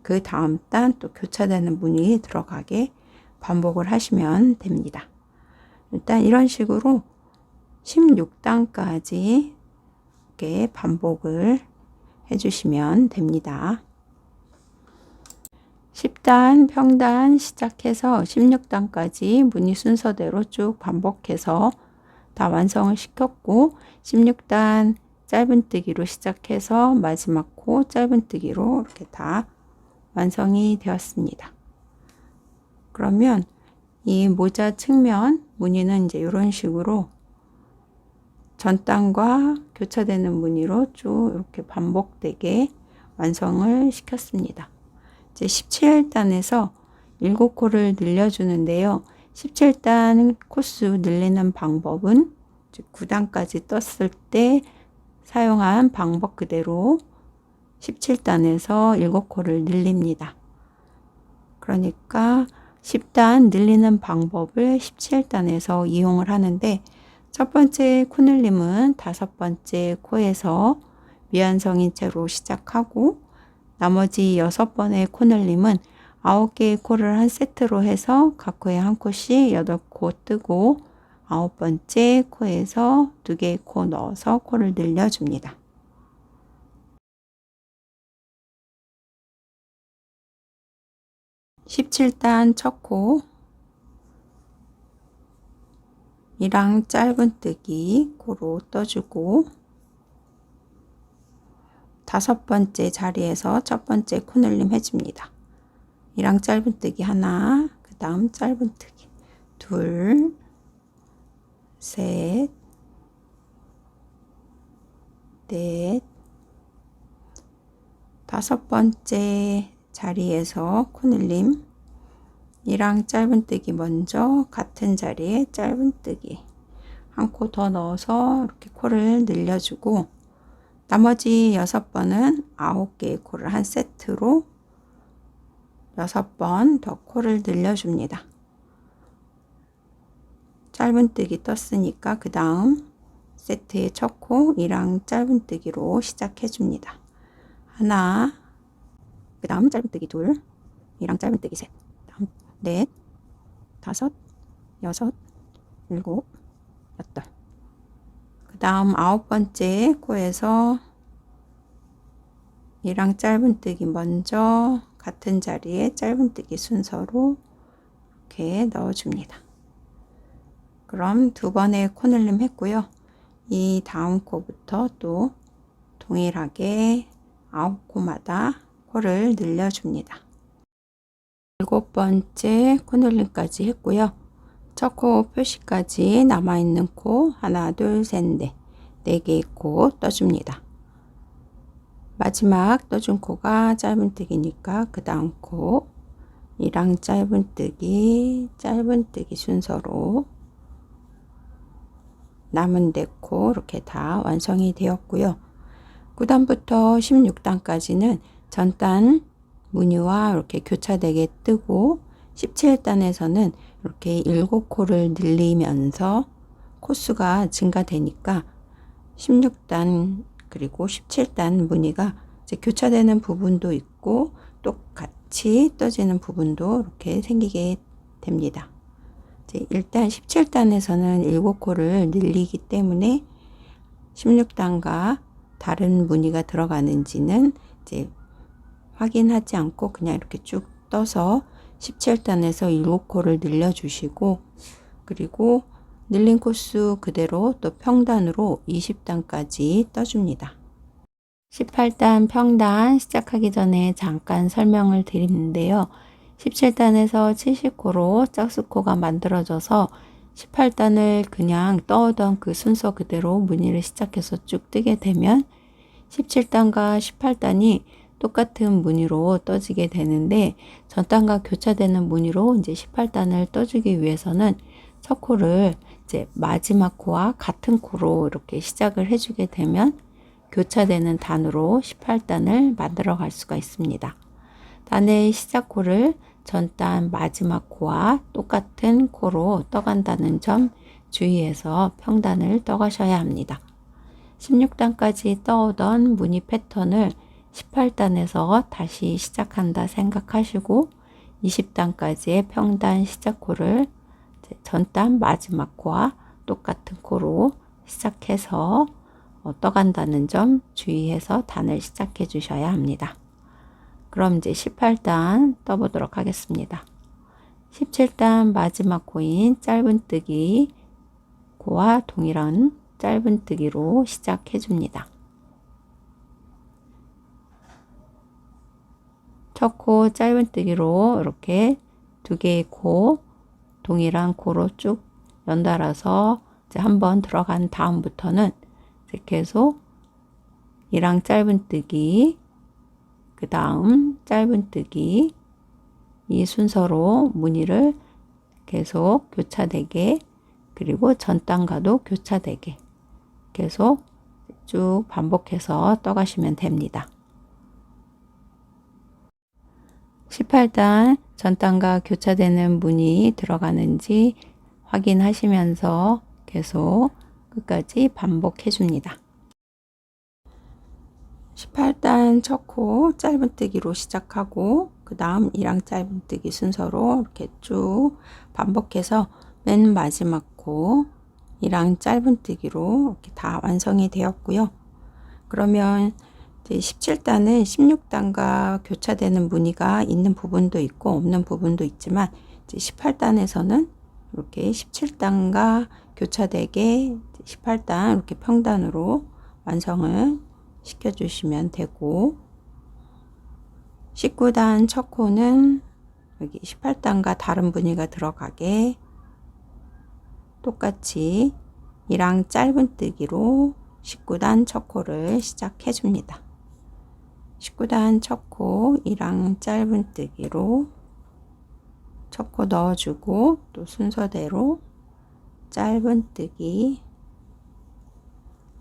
그 다음 단 또 교차되는 무늬 들어가게 반복을 하시면 됩니다. 일단 이런 식으로 16단까지 이렇게 반복을 해주시면 됩니다. 10단 평단 시작해서 16단까지 무늬 순서대로 쭉 반복해서 다 완성을 시켰고 16단 짧은뜨기로 시작해서 마지막 코 짧은뜨기로 이렇게 다 완성이 되었습니다. 그러면 이 모자 측면 무늬는 이제 이런 식으로 전단과 교차되는 무늬로 쭉 이렇게 반복되게 완성을 시켰습니다. 이제 17단에서 7코를 늘려주는데요. 17단 코수 늘리는 방법은 9단까지 떴을 때 사용한 방법 그대로 17단에서 7코를 늘립니다. 그러니까 10단 늘리는 방법을 17단에서 이용을 하는데 첫 번째 코늘림은 다섯 번째 코에서 미완성인 채로 시작하고 나머지 6번의 코늘림은 9개의 코를 한 세트로 해서 각 코에 한 코씩 8코 뜨고 9번째 코에서 2개의 코 넣어서 코를 늘려줍니다. (17단) 첫 코 이랑 짧은뜨기 코로 떠주고 다섯 번째 자리에서 첫 번째 코늘림 해줍니다. 이랑 짧은뜨기 하나, 그 다음 짧은뜨기 둘, 셋, 넷, 다섯 번째 자리에서 코늘림 이랑 짧은뜨기 먼저 같은 자리에 짧은뜨기 한 코 더 넣어서 이렇게 코를 늘려주고 나머지 6번은 9개의 코를 한 세트로 6번 더 코를 늘려줍니다. 짧은뜨기 떴으니까 그 다음 세트의 첫 코 이랑 짧은뜨기로 시작해줍니다. 하나, 그 다음 짧은뜨기 둘, 이랑 짧은뜨기 셋, 다음 넷, 다섯, 여섯, 일곱, 여덟. 그 다음 9번째 코에서 이랑 짧은뜨기 먼저 같은 자리에 짧은뜨기 순서로 이렇게 넣어줍니다. 그럼 두 번의 코늘림 했고요. 이 다음 코부터 또 동일하게 9코마다 코를 늘려줍니다. 7번째 코늘림까지 했고요. 첫 코 표시까지 남아있는 코 하나, 둘, 셋, 넷 4개의 코 떠줍니다. 마지막 떠준 코가 짧은뜨기니까 그 다음 코 이랑 짧은뜨기 순서로 남은 4코 이렇게 다 완성이 되었고요. 9단부터 16단까지는 전단 무늬와 이렇게 교차되게 뜨고 17단에서는 이렇게 7코를 늘리면서 코수가 증가되니까 16단 그리고 17단 무늬가 이제 교차되는 부분도 있고 똑같이 떠지는 부분도 이렇게 생기게 됩니다. 이제 일단 17단에서는 7코를 늘리기 때문에 16단과 다른 무늬가 들어가는지는 이제 확인하지 않고 그냥 이렇게 쭉 떠서 17단에서 7코를 늘려주시고, 그리고 늘린 코수 그대로 또 평단으로 20단까지 떠줍니다. 18단 평단 시작하기 전에 잠깐 설명을 드리는데요. 17단에서 70코로 짝수코가 만들어져서 18단을 그냥 떠오던 그 순서 그대로 무늬를 시작해서 쭉 뜨게 되면 17단과 18단이 똑같은 무늬로 떠지게 되는데, 전단과 교차되는 무늬로 이제 18단을 떠주기 위해서는 첫 코를 이제 마지막 코와 같은 코로 이렇게 시작을 해주게 되면 교차되는 단으로 18단을 만들어 갈 수가 있습니다. 단의 시작 코를 전단 마지막 코와 똑같은 코로 떠간다는 점 주의해서 평단을 떠가셔야 합니다. 16단까지 떠오던 무늬 패턴을 18단에서 다시 시작한다 생각하시고 20단까지의 평단 시작 코를 전단 마지막 코와 똑같은 코로 시작해서 떠간다는 점 주의해서 단을 시작해 주셔야 합니다. 그럼 이제 18단 떠보도록 하겠습니다. 17단 마지막 코인 짧은뜨기 코와 동일한 짧은뜨기로 시작해 줍니다. 첫 코 짧은뜨기로 이렇게 두 개의 코 동일한 코로 쭉 연달아서 이제 한번 들어간 다음부터는 이제 계속 이랑 짧은뜨기, 그 다음 짧은뜨기, 이 순서로 무늬를 계속 교차되게, 그리고 전단과도 교차되게 계속 쭉 반복해서 떠가시면 됩니다. 18단 전단과 교차되는 무늬 들어가는지 확인하시면서 계속 끝까지 반복해 줍니다. 18단 첫 코 짧은뜨기로 시작하고 그 다음 이랑 짧은뜨기 순서로 이렇게 쭉 반복해서 맨 마지막 코 이랑 짧은뜨기로 이렇게 다 완성이 되었고요. 그러면 이제 17단은 16단과 교차되는 무늬가 있는 부분도 있고 없는 부분도 있지만 이제 18단에서는 이렇게 17단과 교차되게 18단 이렇게 평단으로 완성을 시켜주시면 되고, 19단 첫 코는 여기 18단과 다른 무늬가 들어가게 똑같이 이랑 짧은뜨기로 19단 첫 코를 시작해 줍니다. 19단 첫 코 이랑 짧은뜨기로 첫 코 넣어주고 또 순서대로 짧은뜨기,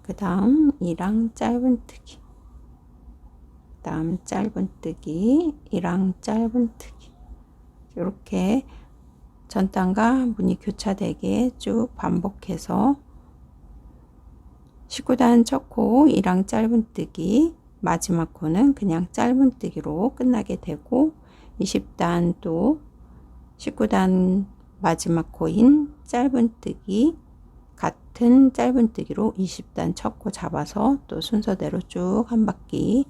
그 다음 이랑 짧은뜨기, 그 다음 짧은뜨기, 이랑 짧은뜨기, 이렇게 전단과 무늬 교차되게 쭉 반복해서 19단 첫 코 이랑 짧은뜨기, 마지막 코는 그냥 짧은뜨기로 끝나게 되고, 20단 또 19단 마지막 코인 짧은뜨기, 같은 짧은뜨기로 20단 첫 코 잡아서 또 순서대로 쭉 한 바퀴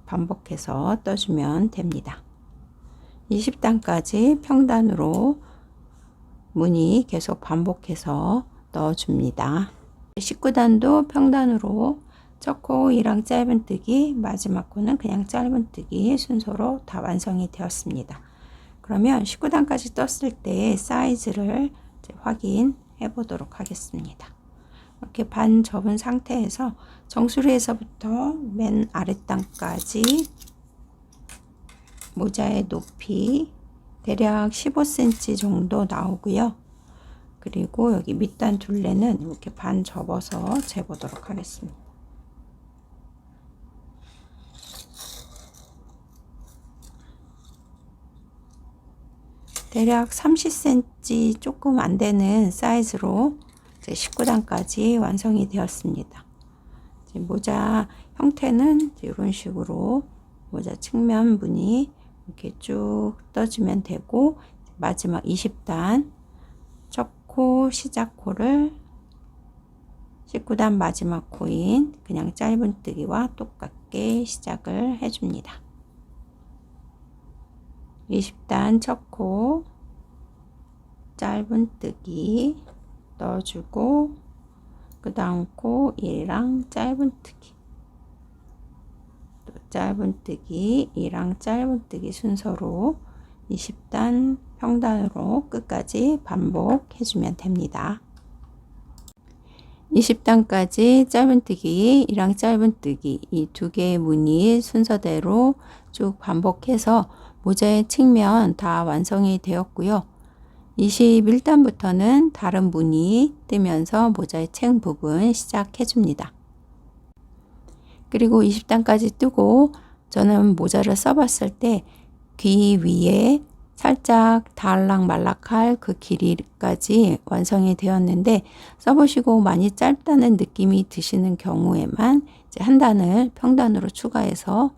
반복해서 떠주면 됩니다. 20단까지 평단으로 무늬 계속 반복해서 넣어줍니다. 19단도 평단으로 첫 코 이랑 짧은뜨기, 마지막 코는 그냥 짧은뜨기 순서로 다 완성이 되었습니다. 그러면 19단까지 떴을 때 사이즈를 이제 확인해 보도록 하겠습니다. 이렇게 반 접은 상태에서 정수리에서부터 맨 아랫단까지 모자의 높이 대략 15cm 정도 나오고요. 그리고 여기 밑단 둘레는 이렇게 반 접어서 재보도록 하겠습니다. 대략 30cm 조금 안 되는 사이즈로 이제 19단까지 완성이 되었습니다. 이제 모자 형태는 이런 식으로 모자 측면 무늬 이렇게 쭉 떠주면 되고, 마지막 20단 첫 코 시작 코를 19단 마지막 코인 그냥 짧은뜨기와 똑같게 시작을 해줍니다. 20단 첫 코 짧은뜨기 넣어주고, 그 다음 코 1이랑 짧은뜨기, 또 짧은뜨기 2랑 짧은뜨기 순서로 20단 평단으로 끝까지 반복해주면 됩니다. 20단까지 짧은뜨기 2랑 짧은뜨기 이 두 개의 무늬 순서대로 쭉 반복해서 모자의 측면 다 완성이 되었고요. 21단부터는 다른 무늬 뜨면서 모자의 책 부분 시작해 줍니다. 그리고 20단까지 뜨고, 저는 모자를 써봤을 때 귀 위에 살짝 다알락말락할 그 길이까지 완성이 되었는데, 써보시고 많이 짧다는 느낌이 드시는 경우에만 이제 한 단을 평단으로 추가해서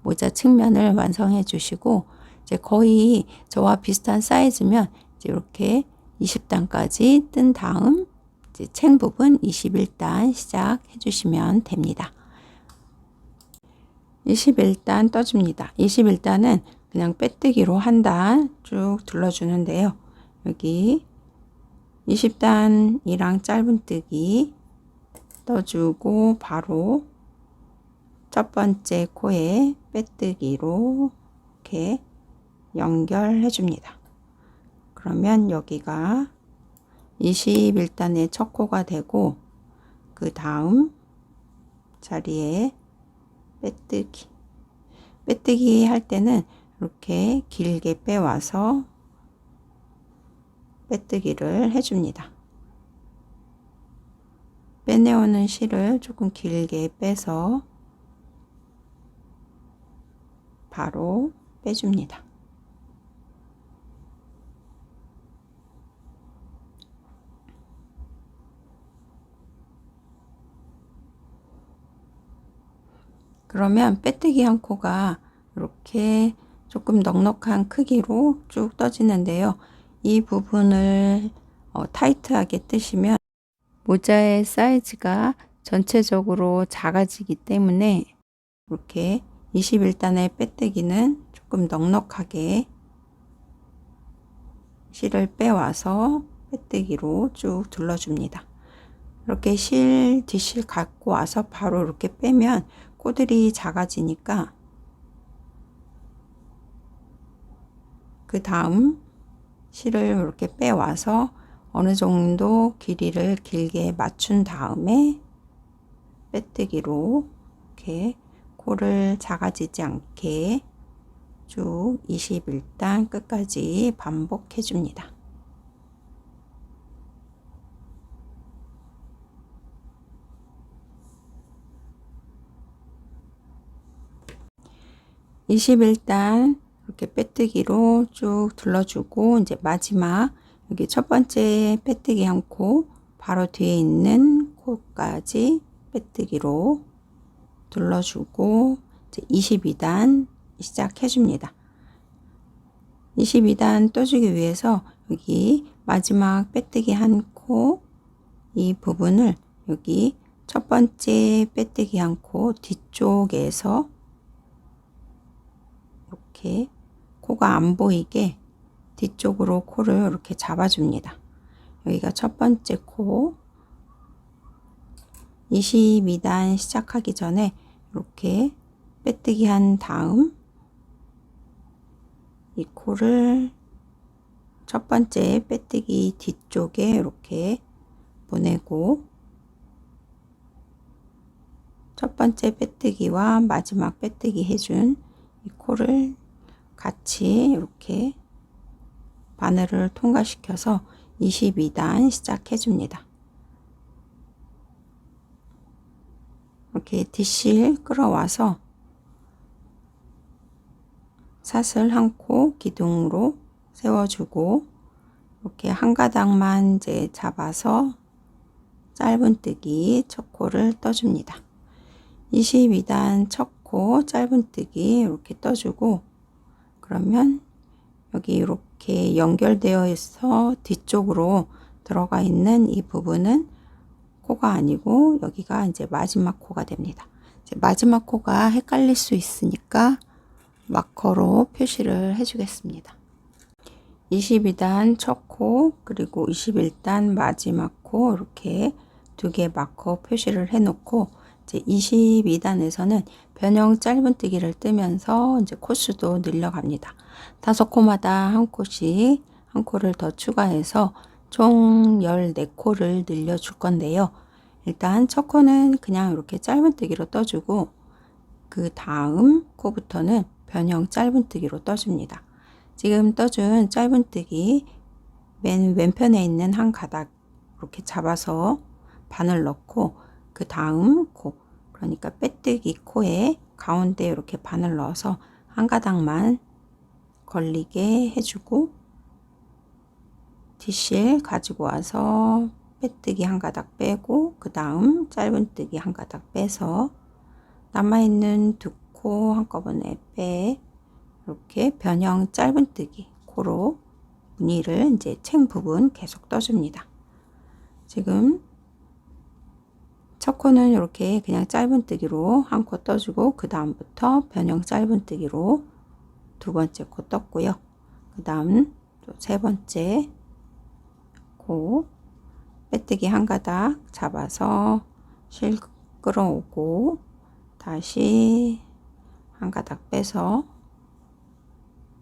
모자 측면을 완성해 주시고, 이제 거의 저와 비슷한 사이즈면 이제 이렇게 20단까지 뜬 다음 이제 챙 부분 21단 시작해 주시면 됩니다. 21단 떠줍니다. 21단은 그냥 빼뜨기로 한 단 쭉 둘러주는데요. 여기 20단이랑 짧은뜨기 떠주고 바로 첫 번째 코에 빼뜨기로 이렇게 연결해 줍니다. 그러면 여기가 21단의 첫 코가 되고, 그 다음 자리에 빼뜨기 할 때는 이렇게 길게 빼와서 빼뜨기를 해줍니다. 빼내오는 실을 조금 길게 빼서 바로 빼줍니다. 그러면 빼뜨기 한 코가 이렇게 조금 넉넉한 크기로 쭉 떠지는데요. 이 부분을 타이트하게 뜨시면 모자의 사이즈가 전체적으로 작아지기 때문에 이렇게 21단의 빼뜨기는 조금 넉넉하게 실을 빼와서 빼뜨기로 쭉 둘러줍니다. 이렇게 뒷실 갖고 와서 바로 이렇게 빼면 코들이 작아지니까, 그 다음 실을 이렇게 빼와서 어느 정도 길이를 길게 맞춘 다음에 빼뜨기로 이렇게 코를 작아지지 않게 쭉 21단 끝까지 반복해 줍니다. (21단) 이렇게 빼뜨기로 쭉 둘러주고, 이제 마지막 여기 첫 번째 빼뜨기 한 코 바로 뒤에 있는 코까지 빼뜨기로 둘러주고, 이제 22단 시작해 줍니다. 22단 떠주기 위해서 여기 마지막 빼뜨기 한 코 이 부분을 여기 첫 번째 빼뜨기 한 코 뒤쪽에서 이렇게 코가 안 보이게 뒤쪽으로 코를 이렇게 잡아줍니다. 여기가 첫 번째 코. 22단 시작하기 전에 이렇게 빼뜨기 한 다음 이 코를 첫 번째 빼뜨기 뒤쪽에 이렇게 보내고, 첫 번째 빼뜨기와 마지막 빼뜨기 해준 이 코를 같이 이렇게 바늘을 통과시켜서 22단 시작해 줍니다. 이렇게 뒷실 끌어와서 사슬 한 코 기둥으로 세워주고, 이렇게 한 가닥만 이제 잡아서 짧은뜨기 첫 코를 떠줍니다. 22단 첫 코 짧은뜨기 이렇게 떠주고, 그러면 여기 이렇게 연결되어 있어 뒤쪽으로 들어가 있는 이 부분은 코가 아니고 여기가 이제 마지막 코가 됩니다. 이제 마지막 코가 헷갈릴 수 있으니까 마커로 표시를 해주겠습니다. 22단 첫 코 그리고 21단 마지막 코 이렇게 두 개 마커 표시를 해 놓고, 이제 22단에서는 변형 짧은뜨기를 뜨면서 이제 코수도 늘려갑니다. 5코마다 한 코씩 한 코를 더 추가해서 총 14코를 늘려줄 건데요. 일단 첫 코는 그냥 이렇게 짧은뜨기로 떠주고, 그 다음 코부터는 변형 짧은뜨기로 떠줍니다. 지금 떠준 짧은뜨기 맨 왼편에 있는 한 가닥 이렇게 잡아서 바늘 넣고, 그 다음 코, 그러니까 빼뜨기 코에 가운데 이렇게 바늘 넣어서 한 가닥만 걸리게 해주고, 뒷실 가지고 와서 빼뜨기 한 가닥 빼고, 그 다음 짧은뜨기 한 가닥 빼서 남아있는 두 코 한꺼번에 이렇게 변형 짧은뜨기 코로 무늬를 이제 챙 부분 계속 떠줍니다. 지금 첫 코는 이렇게 그냥 짧은뜨기로 한 코 떠주고, 그 다음부터 변형 짧은뜨기로 두 번째 코 떴고요. 그 다음 또 세 번째 코 빼뜨기 한 가닥 잡아서 실 끌어오고, 다시 한 가닥 빼서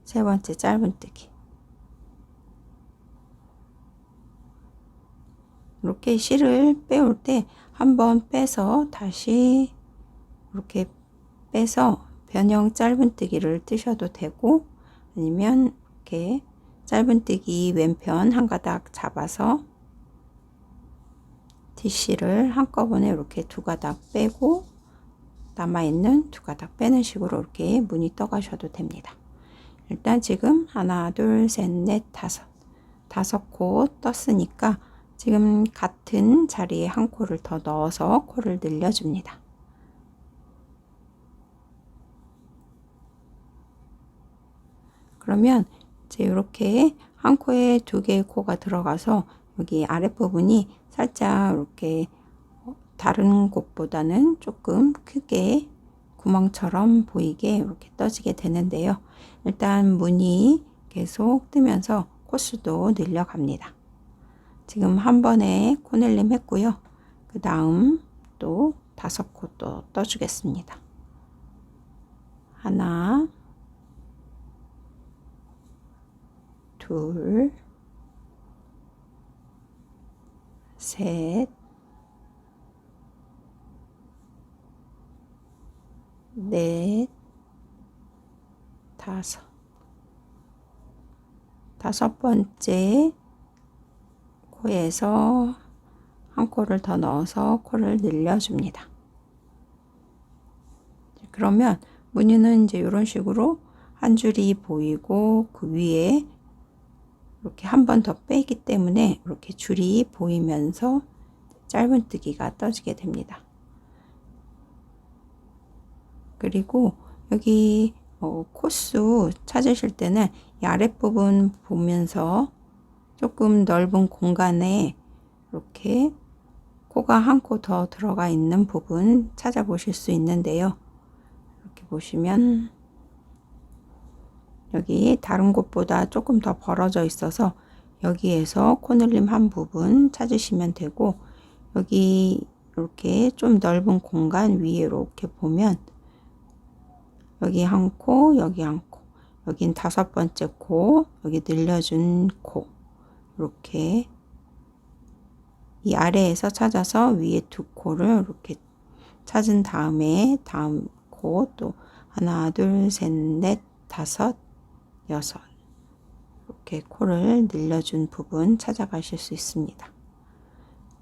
세 번째 짧은뜨기, 이렇게 실을 빼올 때 한번 빼서 다시 이렇게 빼서 변형 짧은뜨기를 뜨셔도 되고, 아니면 이렇게 짧은뜨기 왼편 한 가닥 잡아서 뒷실을 한꺼번에 이렇게 두 가닥 빼고 남아있는 두 가닥 빼는 식으로 이렇게 무늬 떠가셔도 됩니다. 일단 지금 하나, 둘, 셋, 넷, 다섯 코 떴으니까 지금 같은 자리에 한 코를 더 넣어서 코를 늘려줍니다. 그러면 이제 이렇게 한 코에 두 개의 코가 들어가서 여기 아랫부분이 살짝 이렇게 다른 곳보다는 조금 크게 구멍처럼 보이게 이렇게 떠지게 되는데요. 일단 무늬 계속 뜨면서 코수도 늘려갑니다. 지금 한 번에 코넬림 했고요. 그 다음 또 5코 또 떠주겠습니다. 하나, 둘, 셋, 넷, 다섯 번째 코에서 한 코를 더 넣어서 코를 늘려줍니다. 그러면 무늬는 이제 이런 식으로 한 줄이 보이고, 그 위에 이렇게 한 번 더 빼기 때문에 이렇게 줄이 보이면서 짧은뜨기가 떠지게 됩니다. 그리고 여기 코수 찾으실 때는 이 아랫부분 보면서 조금 넓은 공간에 이렇게 코가 한 코 더 들어가 있는 부분 찾아보실 수 있는데요. 이렇게 보시면 여기 다른 곳보다 조금 더 벌어져 있어서 여기에서 코늘림 한 부분 찾으시면 되고, 여기 이렇게 좀 넓은 공간 위에 이렇게 보면 여기 한 코, 여기 한 코, 여긴 5번째 코, 여기 늘려준 코, 이렇게 이 아래에서 찾아서 위에 두 코를 이렇게 찾은 다음에 다음 코 또 하나, 둘, 셋, 넷, 다섯, 여섯, 이렇게 코를 늘려준 부분 찾아가실 수 있습니다.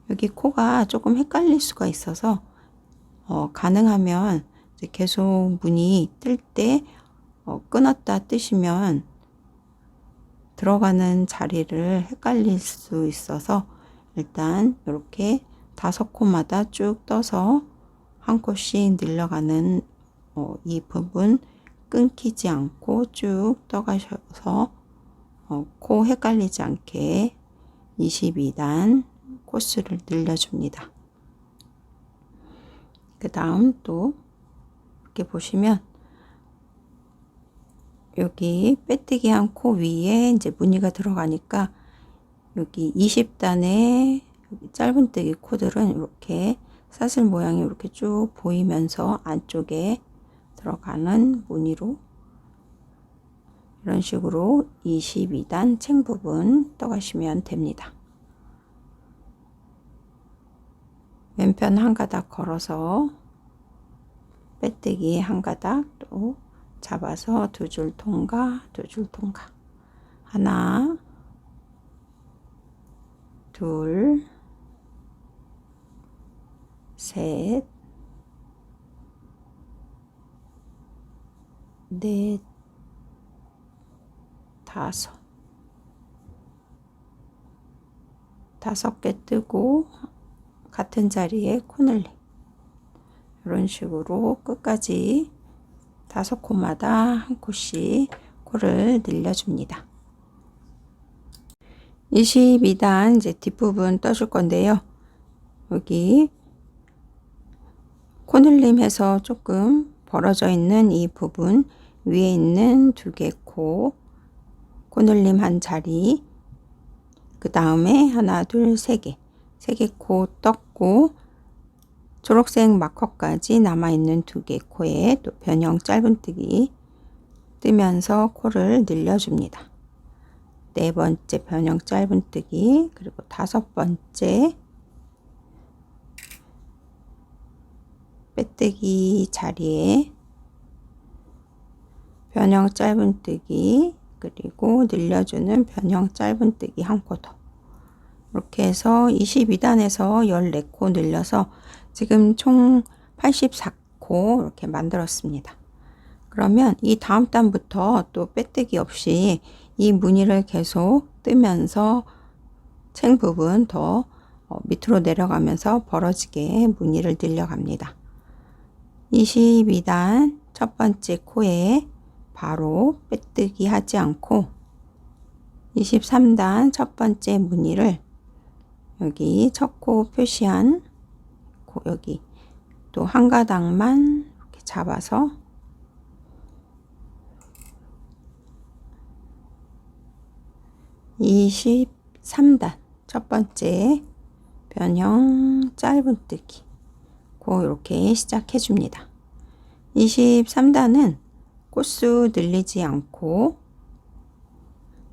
여기 코가 조금 헷갈릴 수가 있어서 가능하면 이제 계속 무늬 뜰 때 끊었다 뜨시면 들어가는 자리를 헷갈릴 수 있어서 일단 이렇게 5코마다 쭉 떠서 한 코씩 늘려가는 이 부분 끊기지 않고 쭉 떠가셔서 코 헷갈리지 않게 22단 코스를 늘려줍니다. 그 다음 또 이렇게 보시면 여기 빼뜨기 한 코 위에 이제 무늬가 들어가니까 여기 20단의 짧은뜨기 코들은 이렇게 사슬 모양이 이렇게 쭉 보이면서 안쪽에 들어가는 무늬로 이런 식으로 22단 챙 부분 떠가시면 됩니다. 왼편 한 가닥 걸어서 빼뜨기 한 가닥 또 잡아서 두 줄 통과, 두 줄 통과. 하나, 둘, 셋, 넷, 다섯 개 뜨고 같은 자리에 코늘림. 이런 식으로 끝까지 5코마다 한 코씩 코를 늘려줍니다. 22단 이제 뒷부분 떠줄 건데요. 여기 코늘림해서 조금 벌어져 있는 이 부분 위에 있는 2개 코 코늘림 한 자리, 그 다음에 하나, 둘, 3개 코 떴고 초록색 마커까지 남아있는 2개 코에 또 변형 짧은뜨기 뜨면서 코를 늘려줍니다. 4번째 변형 짧은뜨기, 그리고 5번째 빼뜨기 자리에 변형 짧은뜨기, 그리고 늘려주는 변형 짧은뜨기 한 코 더. 이렇게 해서 22단에서 14코 늘려서 지금 총 84코 이렇게 만들었습니다. 그러면 이 다음 단부터 또 빼뜨기 없이 이 무늬를 계속 뜨면서 챙 부분 더 밑으로 내려가면서 벌어지게 무늬를 늘려갑니다. 22단 첫 번째 코에 바로 빼뜨기 하지 않고 23단 첫 번째 무늬를 여기 첫 코 표시한 여기 또 한 가닥만 이렇게 잡아서 (23단) 첫 번째 변형 짧은뜨기 이렇게 시작해 줍니다. 23단은 코수 늘리지 않고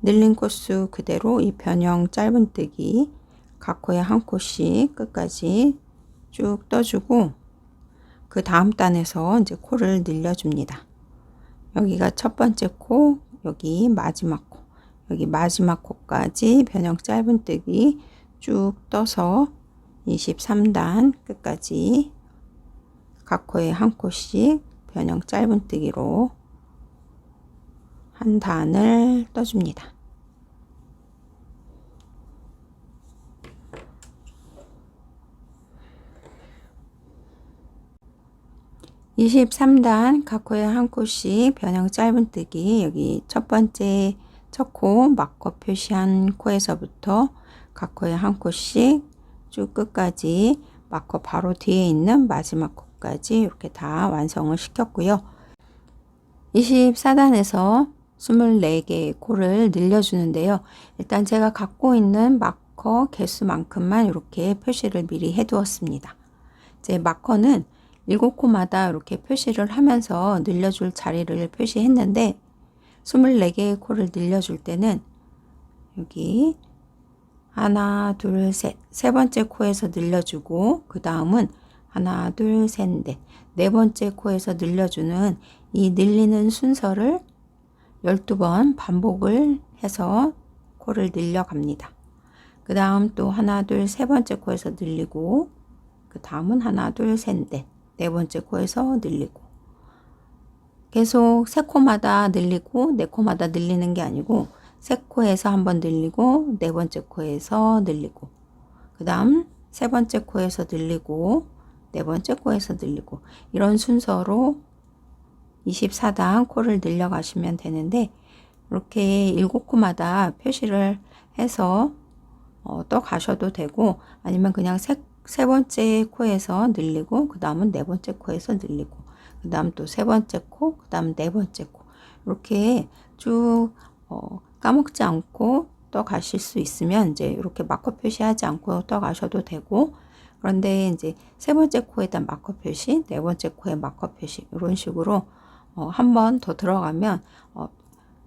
늘린 코수 그대로 이 변형 짧은뜨기 각 코에 한 코씩 끝까지 쭉 떠주고 그 다음 단에서 이제 코를 늘려줍니다. 여기가 첫 번째 코, 여기 마지막 코, 여기 마지막 코까지 변형 짧은뜨기 쭉 떠서 23단 끝까지 각 코에 한 코씩 변형 짧은뜨기로 한 단을 떠줍니다. 23단 각 코에 한 코씩 변형 짧은뜨기 여기 첫 번째 첫 코 막코 표시한 코에서부터 각 코에 한 코씩 쭉 끝까지 막코 바로 뒤에 있는 마지막 코까지 이렇게 다 완성을 시켰고요. 24단에서 24개의 코를 늘려주는데요. 일단 제가 갖고 있는 마커 개수만큼만 이렇게 표시를 미리 해 두었습니다. 이제 마커는 7코마다 이렇게 표시를 하면서 늘려줄 자리를 표시했는데 24개의 코를 늘려줄 때는 여기 하나, 둘, 셋, 세 번째 코에서 늘려주고 그 다음은 하나, 둘, 셋, 넷, 네 번째 코에서 늘려주는 이 늘리는 순서를 12번 반복을 해서 코를 늘려갑니다. 그 다음 또 하나, 둘, 세 번째 코에서 늘리고 그 다음은 하나, 둘, 셋, 넷, 네 번째 코에서 늘리고 계속 세 코마다 늘리고 네 코마다 늘리는 게 아니고 세 코에서 한번 늘리고 네 번째 코에서 늘리고 그 다음 세 번째 코에서 늘리고 네 번째 코에서 늘리고 이런 순서로 24단 코를 늘려 가시면 되는데 이렇게 7코마다 표시를 해서 떠 가셔도 되고 아니면 그냥 세 번째 코에서 늘리고 그 다음은 네 번째 코에서 늘리고 그 다음 또 세 번째 코, 그 다음 네 번째 코 이렇게 쭉 까먹지 않고 떠 가실 수 있으면 이제 이렇게 마커 표시하지 않고 떠 가셔도 되고 그런데 이제 세 번째 코에다 마커 표시, 네 번째 코에 마커 표시 이런 식으로 한 번 더 들어가면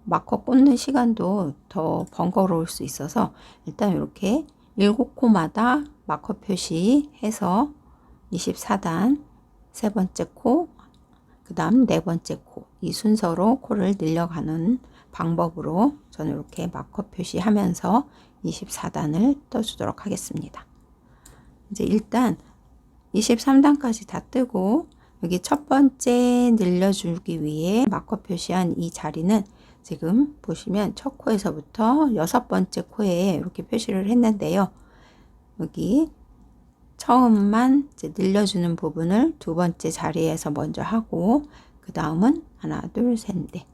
마커 꽂는 시간도 더 번거로울 수 있어서 일단 이렇게 7코마다 마커 표시해서 24단 세 번째 코, 그 다음 네 번째 코, 이 순서로 코를 늘려가는 방법으로 저는 이렇게 마커 표시하면서 24단을 떠주도록 하겠습니다. 이제 일단 23단까지 다 뜨고 여기 첫 번째 늘려주기 위해 마커 표시한 이 자리는 지금 보시면 첫 코에서부터 여섯 번째 코에 이렇게 표시를 했는데요. 여기 처음만 이제 늘려주는 부분을 두 번째 자리에서 먼저 하고 그 다음은 하나 둘 셋 넷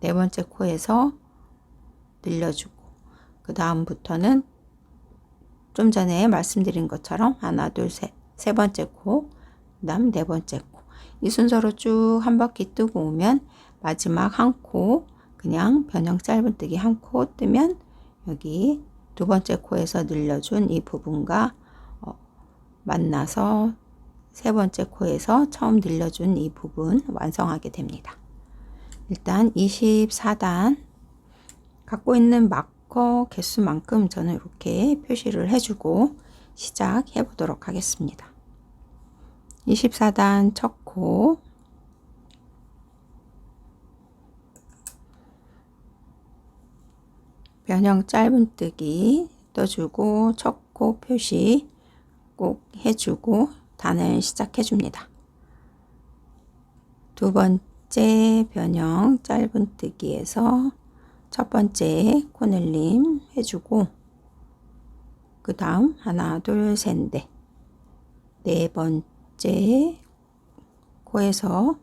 네 번째 코에서 늘려주고 그 다음부터는 좀 전에 말씀드린 것처럼 하나 둘 셋 세 번째 코 그 다음 네 번째 코 이 순서로 쭉 한 바퀴 뜨고 오면 마지막 한 코 그냥 변형 짧은뜨기 한 코 뜨면 여기 두 번째 코에서 늘려준 이 부분과 만나서 세 번째 코에서 처음 늘려준 이 부분 완성하게 됩니다. 일단 24단 갖고 있는 마커 개수만큼 저는 이렇게 표시를 해주고 시작해 보도록 하겠습니다. 24단 첫 코, 변형 짧은뜨기 떠주고 첫 코 표시 꼭 해주고 단을 시작해 줍니다. 두 번째 변형 짧은뜨기에서 첫 번째 코늘림 해주고 그 다음 하나 둘 셋 넷 네 번째 코에서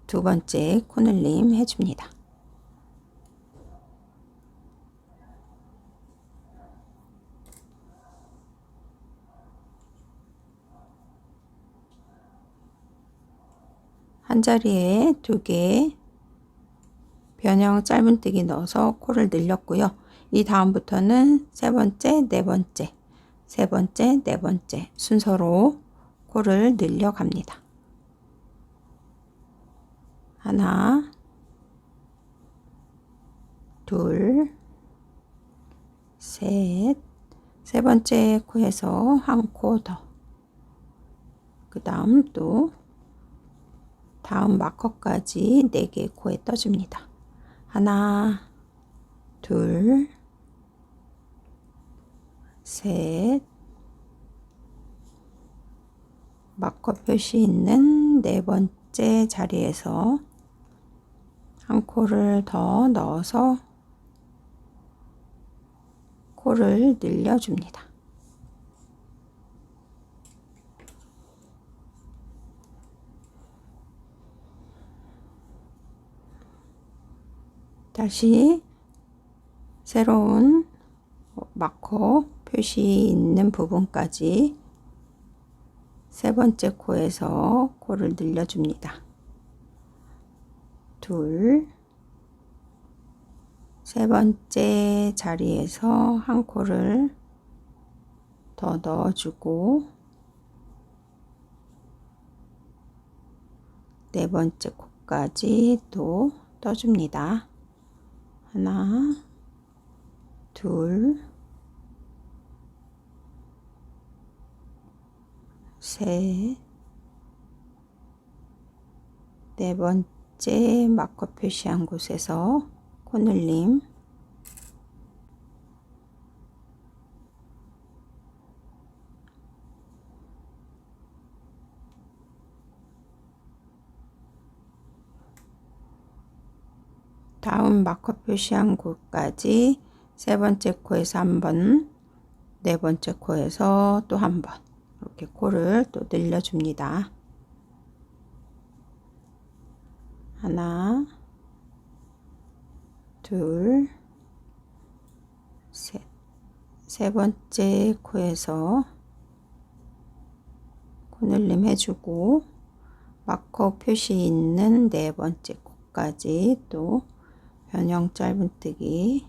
두 번째 코늘림 해줍니다. 한 자리에 두 개 변형 짧은뜨기 넣어서 코를 늘렸고요. 이 다음부터는 세 번째, 네 번째, 세 번째, 네 번째 순서로 코를 늘려 갑니다. 하나, 둘, 셋, 세 번째 코에서 한 코 더, 그 다음 또 다음 마커까지 4개 코에 떠줍니다. 하나, 둘, 셋, 마커 표시 있는 네 번째 자리에서 한 코를 더 넣어서 코를 늘려줍니다. 다시 새로운 마커 표시 있는 부분까지 세 번째 코에서 코를 늘려줍니다. 둘, 세 번째 자리에서 한 코를 더 넣어주고 네 번째 코까지 또 떠줍니다. 하나, 둘, 셋, 네 번째 마커 표시한 곳에서 코늘림, 다음 마커 표시한 곳까지 세 번째 코에서 한 번, 네 번째 코에서 또 한 번, 이렇게 코를 또 늘려줍니다. 하나, 둘, 셋. 세 번째 코에서 코늘림 해주고, 마커 표시 있는 네 번째 코까지 또 변형 짧은뜨기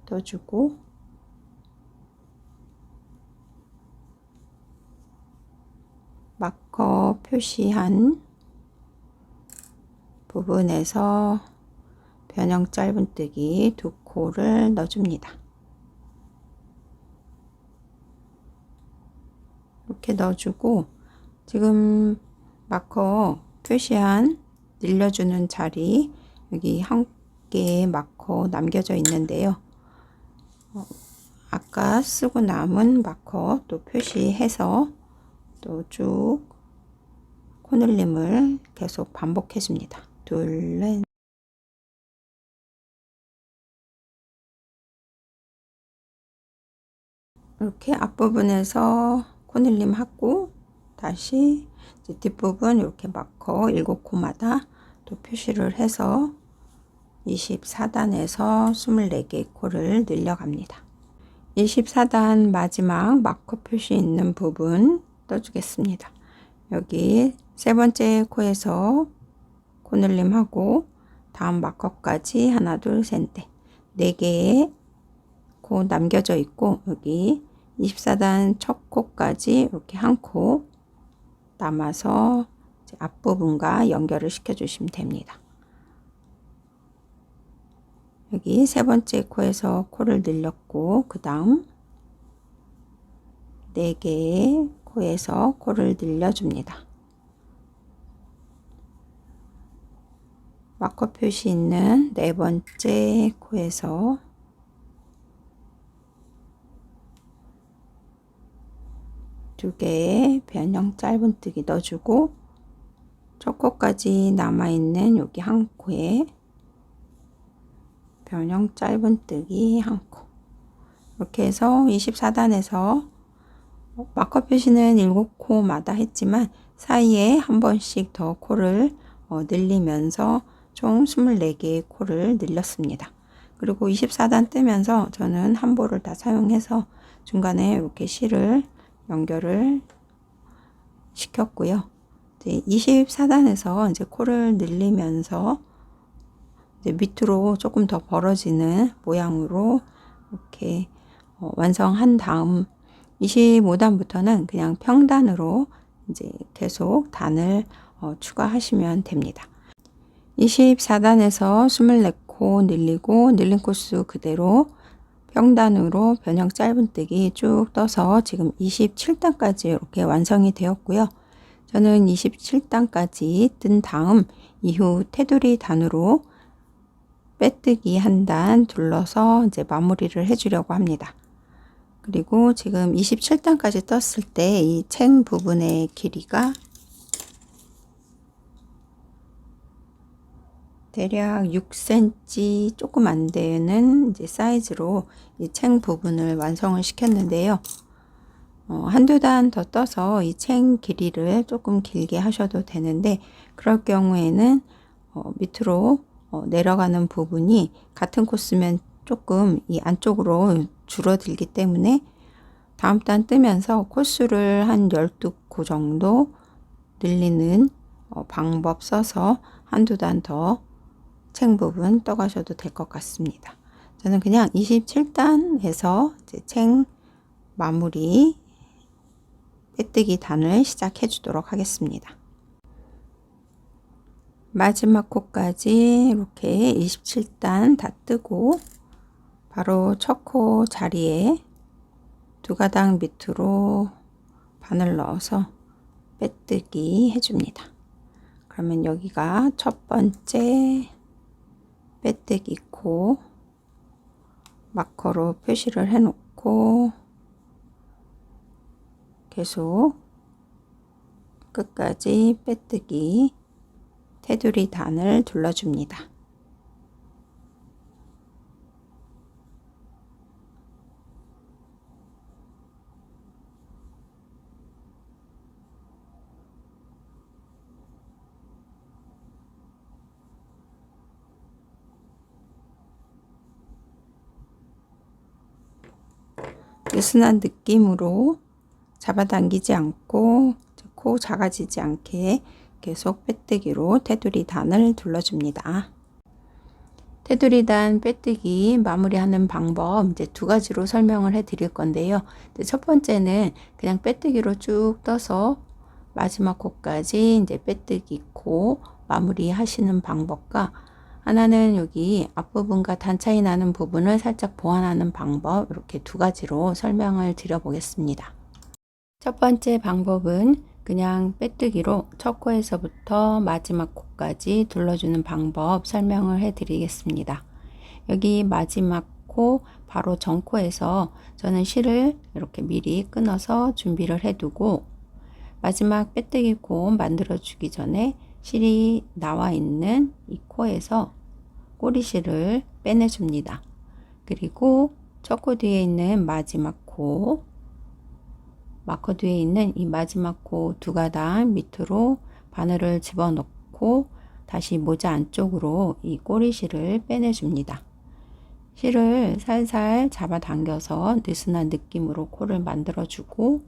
떠주고, 마커 표시한 부분에서 변형 짧은뜨기 두 코를 넣어줍니다. 이렇게 넣어주고, 지금 마커 표시한 늘려주는 자리, 여기 한 개의 마커 남겨져 있는데요. 아까 쓰고 남은 마커 또 표시해서 또 쭉 코늘림을 계속 반복해 줍니다. 둘, 넷. 이렇게 앞부분에서 코늘림 하고, 다시 뒷부분 이렇게 마커 7코마다 또 표시를 해서 24단에서 24개의 코를 늘려갑니다. 24단 마지막 마커 표시 있는 부분 떠주겠습니다. 여기 세 번째 코에서 코늘림하고 다음 마커까지 하나, 둘, 셋, 넷. 4개의 코 남겨져 있고, 여기 24단 첫 코까지 이렇게 한 코 남아서 앞부분과 연결을 시켜 주시면 됩니다. 여기 세 번째 코에서 코를 늘렸고, 그 다음 4개의 코에서 코를 늘려줍니다. 마커 표시 있는 네 번째 코에서 두 개의 변형 짧은뜨기 넣어주고, 첫 코까지 남아있는 여기 한 코에 변형 짧은뜨기 한 코. 이렇게 해서 24단에서 마커 표시는 7코마다 했지만 사이에 한 번씩 더 코를 늘리면서 총 24개의 코를 늘렸습니다. 그리고 24단 뜨면서 저는 한 볼을 다 사용해서 중간에 이렇게 실을 연결을 시켰고요. 이제 24단에서 이제 코를 늘리면서 이제 밑으로 조금 더 벌어지는 모양으로 이렇게 완성한 다음 25단부터는 그냥 평단으로 이제 계속 단을 추가하시면 됩니다. 24단에서 24코 늘리고, 늘린 코수 그대로 평단으로 변형 짧은뜨기 쭉 떠서 지금 27단까지 이렇게 완성이 되었고요. 저는 27단까지 뜬 다음 이후 테두리 단으로 빼뜨기 한 단 둘러서 이제 마무리를 해주려고 합니다. 그리고 지금 27단까지 떴을 때 이 챙 부분의 길이가 대략 6cm 조금 안 되는 이제 사이즈로 이 챙 부분을 완성을 시켰는데요. 한두 단 더 떠서 이 챙 길이를 조금 길게 하셔도 되는데, 그럴 경우에는 밑으로 내려가는 부분이 같은 코스면 조금 이 안쪽으로 줄어들기 때문에 다음 단 뜨면서 코수를 한 12코 정도 늘리는 방법 써서 한두 단 더 챙 부분 떠가셔도 될 것 같습니다. 저는 그냥 27단에서 이제 챙 마무리 빼뜨기 단을 시작해 주도록 하겠습니다. 마지막 코까지 이렇게 27단 다 뜨고 바로 첫 코 자리에 두 가닥 밑으로 바늘 넣어서 빼뜨기 해줍니다. 그러면 여기가 첫 번째 빼뜨기 코 마커로 표시를 해 놓고 계속 끝까지 빼뜨기 테두리 단을 둘러줍니다. 느슨한 느낌으로 잡아당기지 않고 코 작아지지 않게 계속 빼뜨기로 테두리 단을 둘러줍니다. 테두리 단 빼뜨기 마무리하는 방법 이제 두 가지로 설명을 해 드릴 건데요. 첫 번째는 그냥 빼뜨기로 쭉 떠서 마지막 코까지 이제 빼뜨기 코 마무리 하시는 방법과, 하나는 여기 앞부분과 단 차이 나는 부분을 살짝 보완하는 방법, 이렇게 두 가지로 설명을 드려 보겠습니다. 첫 번째 방법은 그냥 빼뜨기로 첫 코에서부터 마지막 코까지 둘러주는 방법 설명을 해 드리겠습니다. 여기 마지막 코 바로 전 코에서 저는 실을 이렇게 미리 끊어서 준비를 해 두고, 마지막 빼뜨기 코 만들어 주기 전에 실이 나와 있는 이 코에서 꼬리실을 빼내 줍니다. 그리고 첫 코 뒤에 있는 마지막 코, 마커 뒤에 있는 이 마지막 코 두 가닥 밑으로 바늘을 집어넣고 다시 모자 안쪽으로 이 꼬리실을 빼내 줍니다. 실을 살살 잡아당겨서 느슨한 느낌으로 코를 만들어 주고,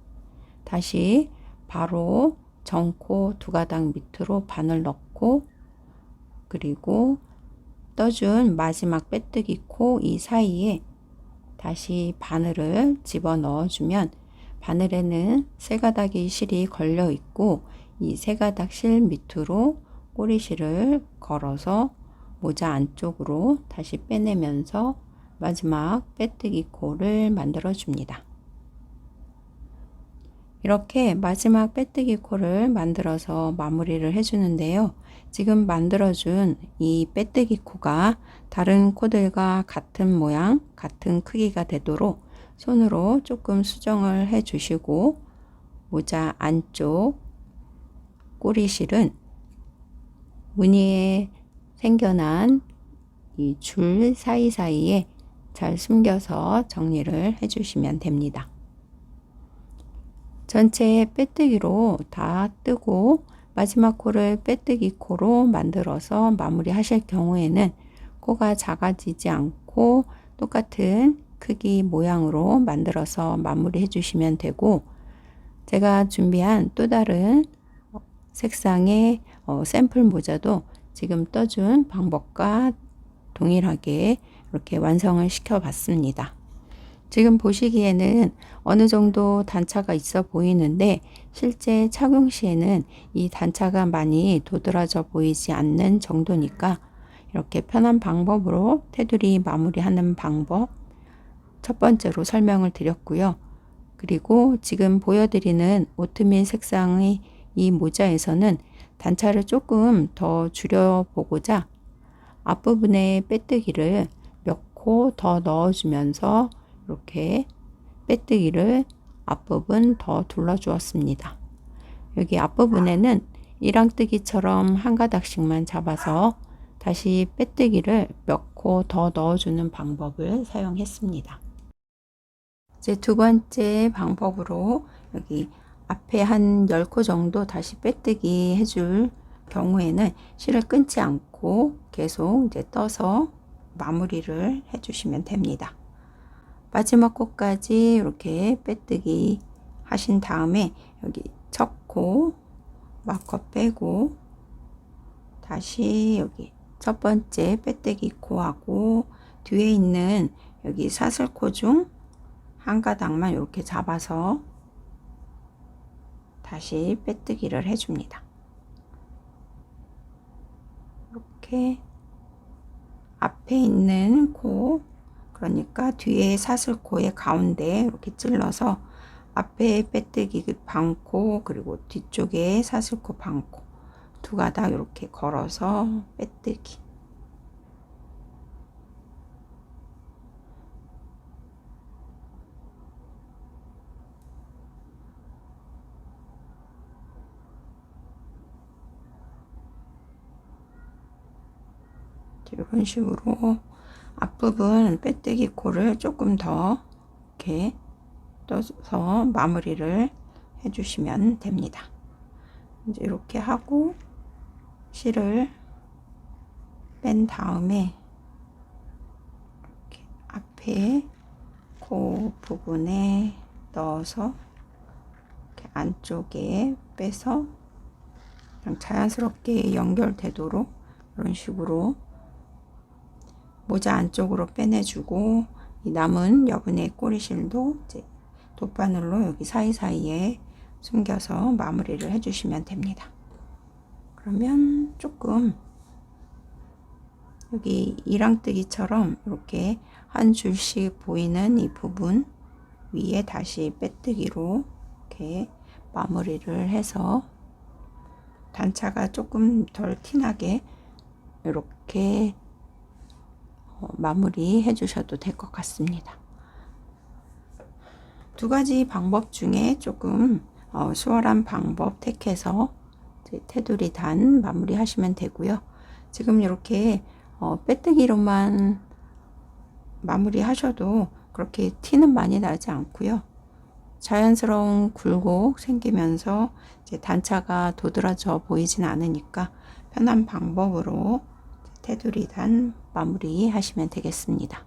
다시 바로 전코 두 가닥 밑으로 바늘 넣고, 그리고 떠준 마지막 빼뜨기 코 이 사이에 다시 바늘을 집어 넣어 주면 바늘에는 세 가닥의 실이 걸려 있고, 이 세 가닥 실 밑으로 꼬리실을 걸어서 모자 안쪽으로 다시 빼내면서 마지막 빼뜨기 코를 만들어 줍니다. 이렇게 마지막 빼뜨기 코를 만들어서 마무리를 해주는데요. 지금 만들어준 이 빼뜨기 코가 다른 코들과 같은 모양, 같은 크기가 되도록 손으로 조금 수정을 해 주시고, 모자 안쪽 꼬리실은 무늬에 생겨난 이 줄 사이사이에 잘 숨겨서 정리를 해 주시면 됩니다. 전체 빼뜨기로 다 뜨고 마지막 코를 빼뜨기 코로 만들어서 마무리 하실 경우에는 코가 작아지지 않고 똑같은 크기 모양으로 만들어서 마무리 해주시면 되고, 제가 준비한 또 다른 색상의 샘플 모자도 지금 떠준 방법과 동일하게 이렇게 완성을 시켜 봤습니다. 지금 보시기에는 어느 정도 단차가 있어 보이는데 실제 착용 시에는 이 단차가 많이 도드라져 보이지 않는 정도니까 이렇게 편한 방법으로 테두리 마무리하는 방법 첫 번째로 설명을 드렸고요. 그리고 지금 보여드리는 오트밀 색상의 이 모자에서는 단차를 조금 더 줄여보고자 앞부분에 빼뜨기를 몇 코 더 넣어주면서 이렇게 빼뜨기를 앞부분 더 둘러 주었습니다. 여기 앞부분에는 이랑뜨기처럼 한 가닥씩만 잡아서 다시 빼뜨기를 몇 코 더 넣어주는 방법을 사용했습니다. 이제 두 번째 방법으로 여기 앞에 한 10코 정도 다시 빼뜨기 해줄 경우에는 실을 끊지 않고 계속 이제 떠서 마무리를 해주시면 됩니다. 마지막 코까지 이렇게 빼뜨기 하신 다음에 여기 첫 코 마커 빼고 다시 여기 첫 번째 빼뜨기 코하고 뒤에 있는 여기 사슬코 중 한 가닥만 이렇게 잡아서 다시 빼뜨기를 해줍니다. 이렇게 앞에 있는 코, 그러니까 뒤에 사슬코의 가운데 이렇게 찔러서 앞에 빼뜨기 반코, 그리고 뒤쪽에 사슬코 반코 두 가닥 이렇게 걸어서 빼뜨기. 이런 식으로 앞부분 빼뜨기 코를 조금 더 이렇게 떠서 마무리를 해주시면 됩니다. 이제 이렇게 하고 실을 뺀 다음에 이렇게 앞에 코 부분에 넣어서 이렇게 안쪽에 빼서 그냥 자연스럽게 연결되도록 이런 식으로 모자 안쪽으로 빼내주고, 이 남은 여분의 꼬리실도 이제 돗바늘로 여기 사이사이에 숨겨서 마무리를 해주시면 됩니다. 그러면 조금 여기 이랑뜨기처럼 이렇게 한 줄씩 보이는 이 부분 위에 다시 빼뜨기로 이렇게 마무리를 해서 단차가 조금 덜 티나게 이렇게 마무리 해주셔도 될 것 같습니다. 두 가지 방법 중에 조금 수월한 방법 택해서 테두리 단 마무리 하시면 되고요. 지금 이렇게 빼뜨기로만 마무리 하셔도 그렇게 티는 많이 나지 않고요. 자연스러운 굴곡 생기면서 이제 단차가 도드라져 보이진 않으니까 편한 방법으로 테두리 단 마무리 하시면 되겠습니다.